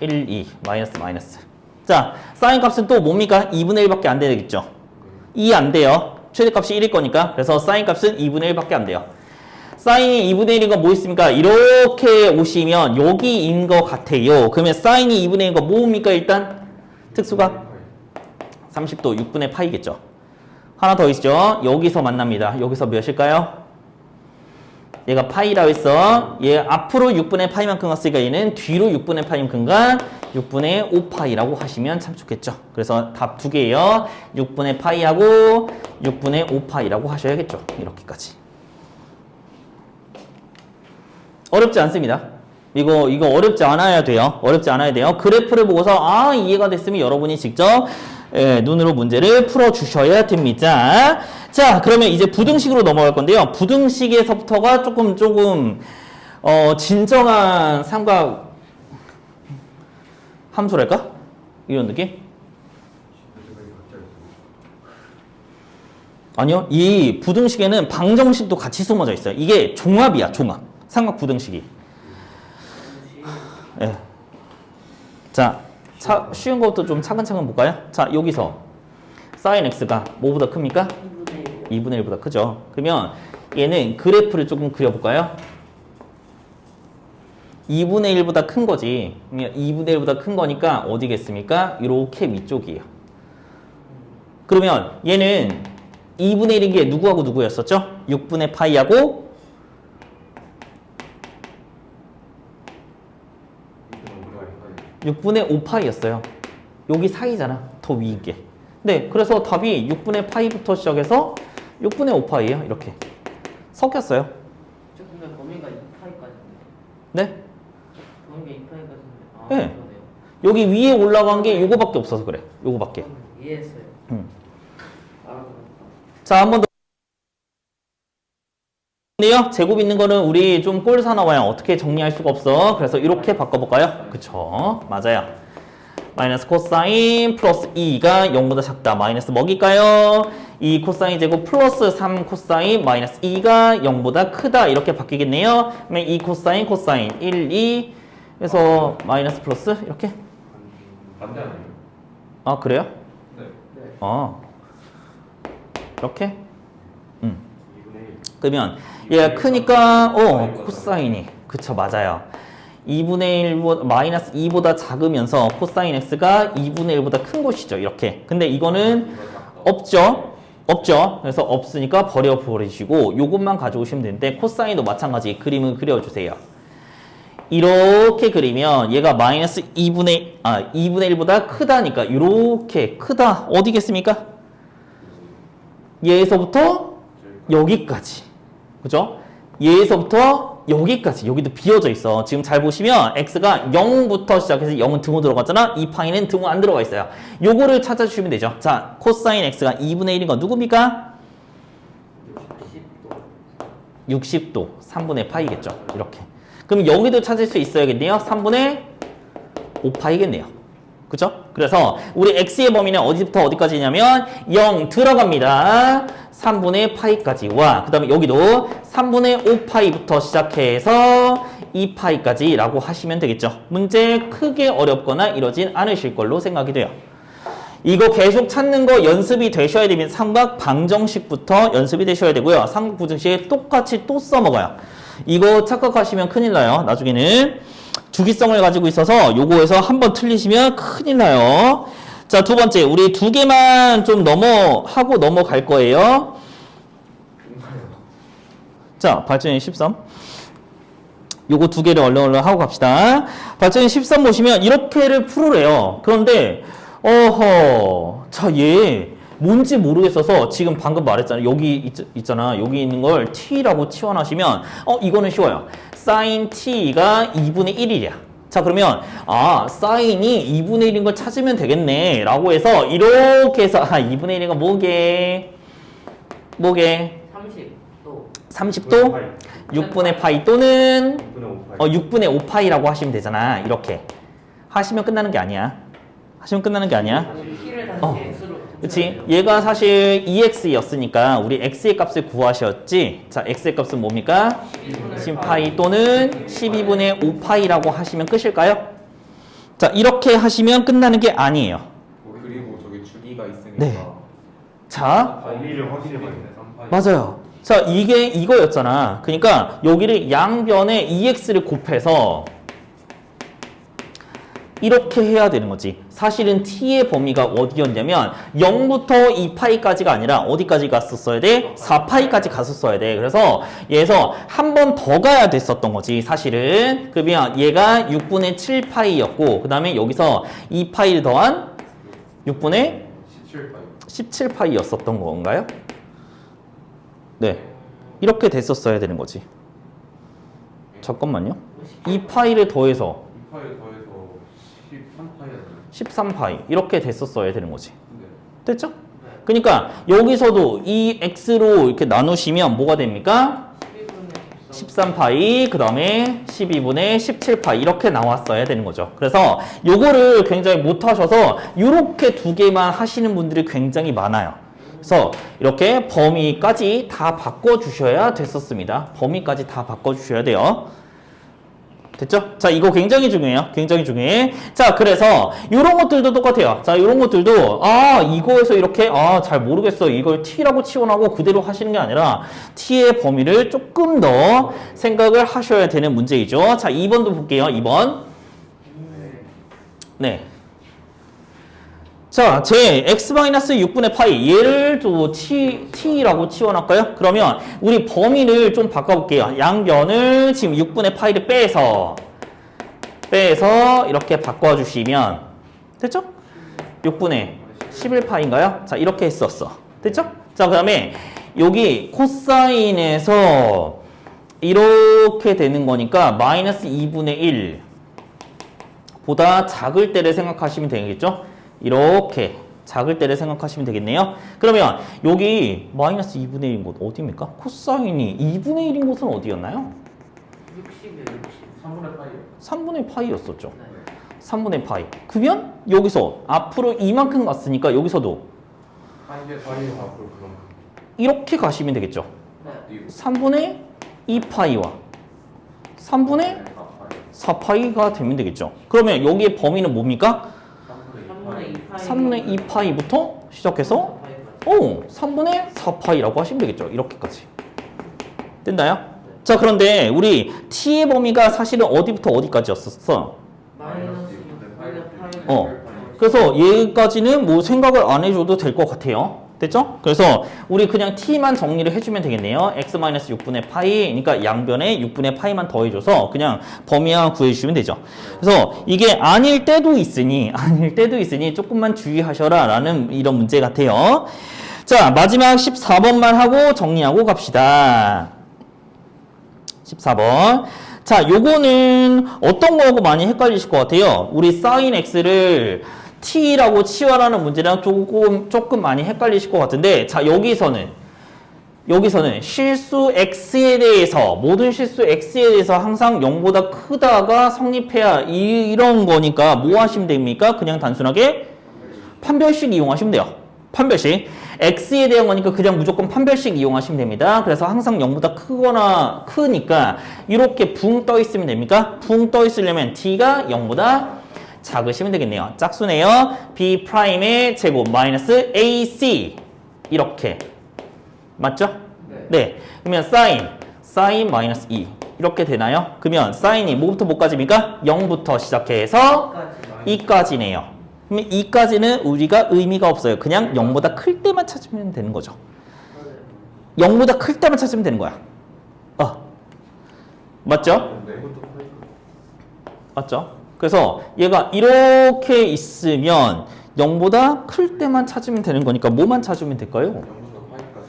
1, 2 마이너스 자, 사인 값은 또 뭡니까? 2분의 1밖에 안 되겠죠. 2 안 돼요. 최대값이 1일 거니까. 그래서 사인 값은 2분의 1밖에 안 돼요. 사인이 2분의 1인 거 뭐 있습니까? 이렇게 오시면 여기인 것 같아요. 그러면 사인이 2분의 1인 거 뭡니까? 일단 특수각 30도 6분의 파이겠죠. 하나 더 있죠. 여기서 만납니다. 여기서 몇일까요? 얘가 파이라고 했어. 얘 앞으로 6분의 파이만큼 갔으니까 얘는 뒤로 6분의 파이만큼과 6분의 5파이라고 하시면 참 좋겠죠. 그래서 답 두 개예요. 6분의 파이하고 6분의 5파이라고 하셔야겠죠. 이렇게까지. 어렵지 않습니다. 이거 어렵지 않아야 돼요. 그래프를 보고서 이해가 됐으면 여러분이 직접 눈으로 문제를 풀어주셔야 됩니다. 자, 그러면 이제 부등식으로 넘어갈 건데요. 부등식에서부터가 조금 진정한 삼각 함수랄까? 이런 느낌? 아니요. 이 부등식에는 방정식도 같이 숨어져 있어요. 이게 종합이야, 종합. 삼각 부등식이. 네. 자, 쉬운 것부터 좀 차근차근 볼까요? 자, 여기서 sin x가 뭐보다 큽니까? 2분의 1보다 크죠. 그러면 얘는 그래프를 조금 그려볼까요? 2분의 1보다 큰 거지. 2분의 1보다 큰 거니까 어디겠습니까? 이렇게 위쪽이에요. 그러면 얘는 2분의 1인 게 누구하고 누구였었죠? 6분의 파이하고 6분의 5파이였어요. 여기 사이잖아. 더 위인 게. 네, 그래서 답이 6분의 파이부터 시작해서 6분의 5파이예요. 이렇게. 섞였어요. 저 근데 범위가 2파이까지. 네? 범위가 2파이까지인데. 아, 네. 그러네요. 여기 위에 올라간 게 요거밖에 없어서 그래. 요거밖에. 이해했어요. 알아보니까. 자, 한 번 더. 근데요, 제곱 있는 거는 우리 좀 꼴사 나와요. 어떻게 정리할 수가 없어. 그래서 이렇게 바꿔볼까요? 그쵸. 맞아요. 마이너스 코사인 플러스 2가 0보다 작다. 마이너스 뭐일까요? 2 코사인 제곱 플러스 3 코사인 마이너스 2가 0보다 크다. 이렇게 바뀌겠네요. 그러면 2 코사인 코사인 1, 2 그래서 마이너스 플러스 이렇게. 반대 아니에요? 아, 그래요? 네. 네. 아, 이렇게? 2분의 1. 그러면 얘가 크니까 코사인이 그쵸 맞아요. 2분의 1보다 마이너스 2보다 작으면서 코사인 x가 2분의 1보다 큰 것이죠. 이렇게. 근데 이거는 없죠. 없죠. 그래서 없으니까 버려주시고 요것만 가져오시면 되는데 코사인도 마찬가지 그림을 그려주세요. 이렇게 그리면 얘가 마이너스 2분의 1보다 크다니까 이렇게 크다 어디겠습니까? 얘에서부터 여기까지. 그죠? 얘에서부터 여기까지. 여기도 비어져 있어. 지금 잘 보시면 x가 0부터 시작해서 0은 등호 들어갔잖아. 이 파이는 등호 안 들어가 있어요. 요거를 찾아주시면 되죠. 자, 코사인 x가 2분의 1인 건 누굽니까? 60도. 3분의 파이겠죠. 이렇게. 그럼 여기도 찾을 수 있어야겠네요. 3분의 5파이겠네요. 그죠? 그래서 우리 x의 범위는 어디부터 어디까지냐면 0 들어갑니다. 3분의 파이까지와 그 다음에 여기도 3분의 5파이부터 시작해서 2파이까지 라고 하시면 되겠죠. 문제 크게 어렵거나 이러진 않으실 걸로 생각이 돼요. 이거 계속 찾는 거 연습이 되셔야 되면 삼각 방정식부터 연습이 되셔야 되고요. 삼각 부등식 똑같이 또 써먹어요. 이거 착각하시면 큰일 나요. 나중에는 주기성을 가지고 있어서 요거에서 한번 틀리시면 큰일 나요. 자, 두 번째 우리 두 개만 좀 하고 넘어갈 거예요. 자, 발전인 13 요거 두 개를 얼른 하고 갑시다. 발전인 13 보시면 이렇게를 풀으래요. 그런데 자, 얘 뭔지 모르겠어서 지금 방금 말했잖아요. 여기 있잖아. 여기 있는 걸 t라고 치환하시면 이거는 쉬워요. sin t가 2분의 1이랴. 자, 그러면 사인이 2분의 1인 걸 찾으면 되겠네 라고 해서 이렇게 해서 2분의 1이가 뭐게? 30도. 30도? 6분의 파이 또는 6분의 5파이. 6분의 5파이라고 하시면 되잖아. 이렇게 하시면 끝나는 게 아니야. 아니, t를 다시 x로. 그치? 얘가 사실 2x였으니까 우리 x의 값을 구하셨지? 자, x의 값은 뭡니까? 10파이 또는 12분의 5파이라고 하시면 끝일까요? 자, 이렇게 하시면 끝나는 게 아니에요. 그리고 저기 주기가 있으니까. 네. 자, 범위를 확인해 봐야 돼. 맞아요. 자, 이게 이거였잖아. 그러니까 여기를 양변에 2x를 곱해서 이렇게 해야 되는 거지. 사실은 t의 범위가 어디였냐면 0부터 2파이까지가 아니라 어디까지 갔었어야 돼? 4파이까지 갔었어야 돼. 그래서 얘에서 한 번 더 가야 됐었던 거지. 사실은. 그러면 얘가 6분의 7파이였고 그 다음에 여기서 2파이를 더한 6분의 17파이. 17파이였었던 건가요? 네. 이렇게 됐었어야 되는 거지. 잠깐만요. 2파이를 더해서 2파이 더해서 13파이였나요? 13파이 이렇게 됐었어야 되는 거지. 네. 됐죠? 그러니까 여기서도 이 x로 이렇게 나누시면 뭐가 됩니까? 13파이 그 다음에 12분의 17파이 이렇게 나왔어야 되는 거죠. 그래서 요거를 굉장히 못하셔서 요렇게 두 개만 하시는 분들이 굉장히 많아요. 그래서 이렇게 범위까지 다 바꿔주셔야 됐었습니다. 범위까지 다 바꿔주셔야 돼요. 됐죠? 자, 이거 굉장히 중요해요. 굉장히 중요해. 자, 그래서 이런 것들도 똑같아요. 자, 이런 것들도 이거에서 이렇게 잘 모르겠어. 이걸 t라고 치환하고 그대로 하시는 게 아니라 t의 범위를 조금 더 생각을 하셔야 되는 문제이죠. 자, 2번도 볼게요. 2번. 네. 자, 제 x-6분의 파이 얘를 또 t라고 치환할까요? 그러면 우리 범위를 좀 바꿔볼게요. 양변을 지금 6분의 파이를 빼서 빼서 이렇게 바꿔주시면 됐죠? 6분의 11파인가요? 자, 이렇게 했었어. 됐죠? 자, 그 다음에 여기 코사인에서 이렇게 되는 거니까 마이너스 2분의 1 보다 작을 때를 생각하시면 되겠죠? 이렇게 작을 때를 생각하시면 되겠네요. 그러면 여기 마이너스 2분의 1인 곳 어디입니까? 코사인이 2분의 1인 곳은 어디였나요? 60이요, 60. 3분의 파이요. 3분의 파이였었죠. 네. 3분의 파이. 그러면 여기서 앞으로 이만큼 갔으니까 여기서도 파이의 앞으로 그럼 이렇게 가시면 되겠죠. 네. 3분의 2파이와 3분의 4파이가 되면 되겠죠. 그러면 여기의 범위는 뭡니까? 3분의 2파이부터 시작해서 3분의 4파이라고 하시면 되겠죠. 이렇게까지. 됐나요? 자, 그런데 우리 t의 범위가 사실은 어디부터 어디까지였었어? 마이너스 6분의 8. 그래서 얘까지는 뭐 생각을 안 해줘도 될 것 같아요. 됐죠? 그래서 우리 그냥 t만 정리를 해주면 되겠네요. x-6분의 파이, 그러니까 양변에 6분의 파이만 더해줘서 그냥 범위만 구해주시면 되죠. 그래서 이게 아닐 때도 있으니 조금만 주의하셔라 라는 이런 문제 같아요. 자, 마지막 14번만 하고 정리하고 갑시다. 14번. 자, 요거는 어떤 거하고 많이 헷갈리실 것 같아요. 우리 sin x를 t라고 치환하는 문제랑 조금 많이 헷갈리실 것 같은데, 자, 여기서는 실수 x에 대해서, 모든 실수 x에 대해서 항상 0보다 크다가 성립해야 이런 거니까 뭐 하시면 됩니까? 그냥 단순하게 판별식 이용하시면 돼요. 판별식. x에 대한 거니까 그냥 무조건 판별식 이용하시면 됩니다. 그래서 항상 0보다 크니까 이렇게 붕 떠 있으면 됩니까? 붕 떠 있으려면 t가 0보다 작으시면 되겠네요. 짝수네요. b'의 제곱 마이너스 ac 이렇게 맞죠? 네. 그러면 sin 마이너스 2 이렇게 되나요? 그러면 sin이 뭐부터 뭐까지입니까? 0부터 시작해서 2까지네요. 그러면 2까지는 우리가 의미가 없어요. 그냥 0보다 클 때만 찾으면 되는 거죠. 0보다 클 때만 찾으면 되는 거야. 맞죠? 맞죠? 그래서 얘가 이렇게 있으면 0보다 클 때만 찾으면 되는 거니까 뭐만 찾으면 될까요? 0부터 파이까지.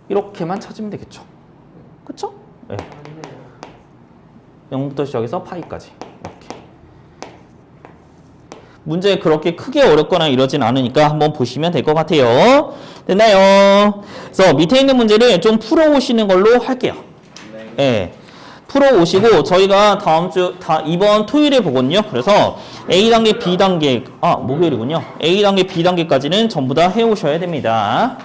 이렇게만 찾으면 되겠죠. 그쵸? 네. 0부터 시작해서 파이까지. 이렇게. 문제 그렇게 크게 어렵거나 이러진 않으니까 한번 보시면 될 것 같아요. 됐나요? 그래서 밑에 있는 문제를 좀 풀어오시는 걸로 할게요. 네. 풀어오시고 저희가 이번 토요일에 보거든요. 그래서 A단계, B단계, 목요일이군요. A단계, B단계까지는 전부 다 해오셔야 됩니다.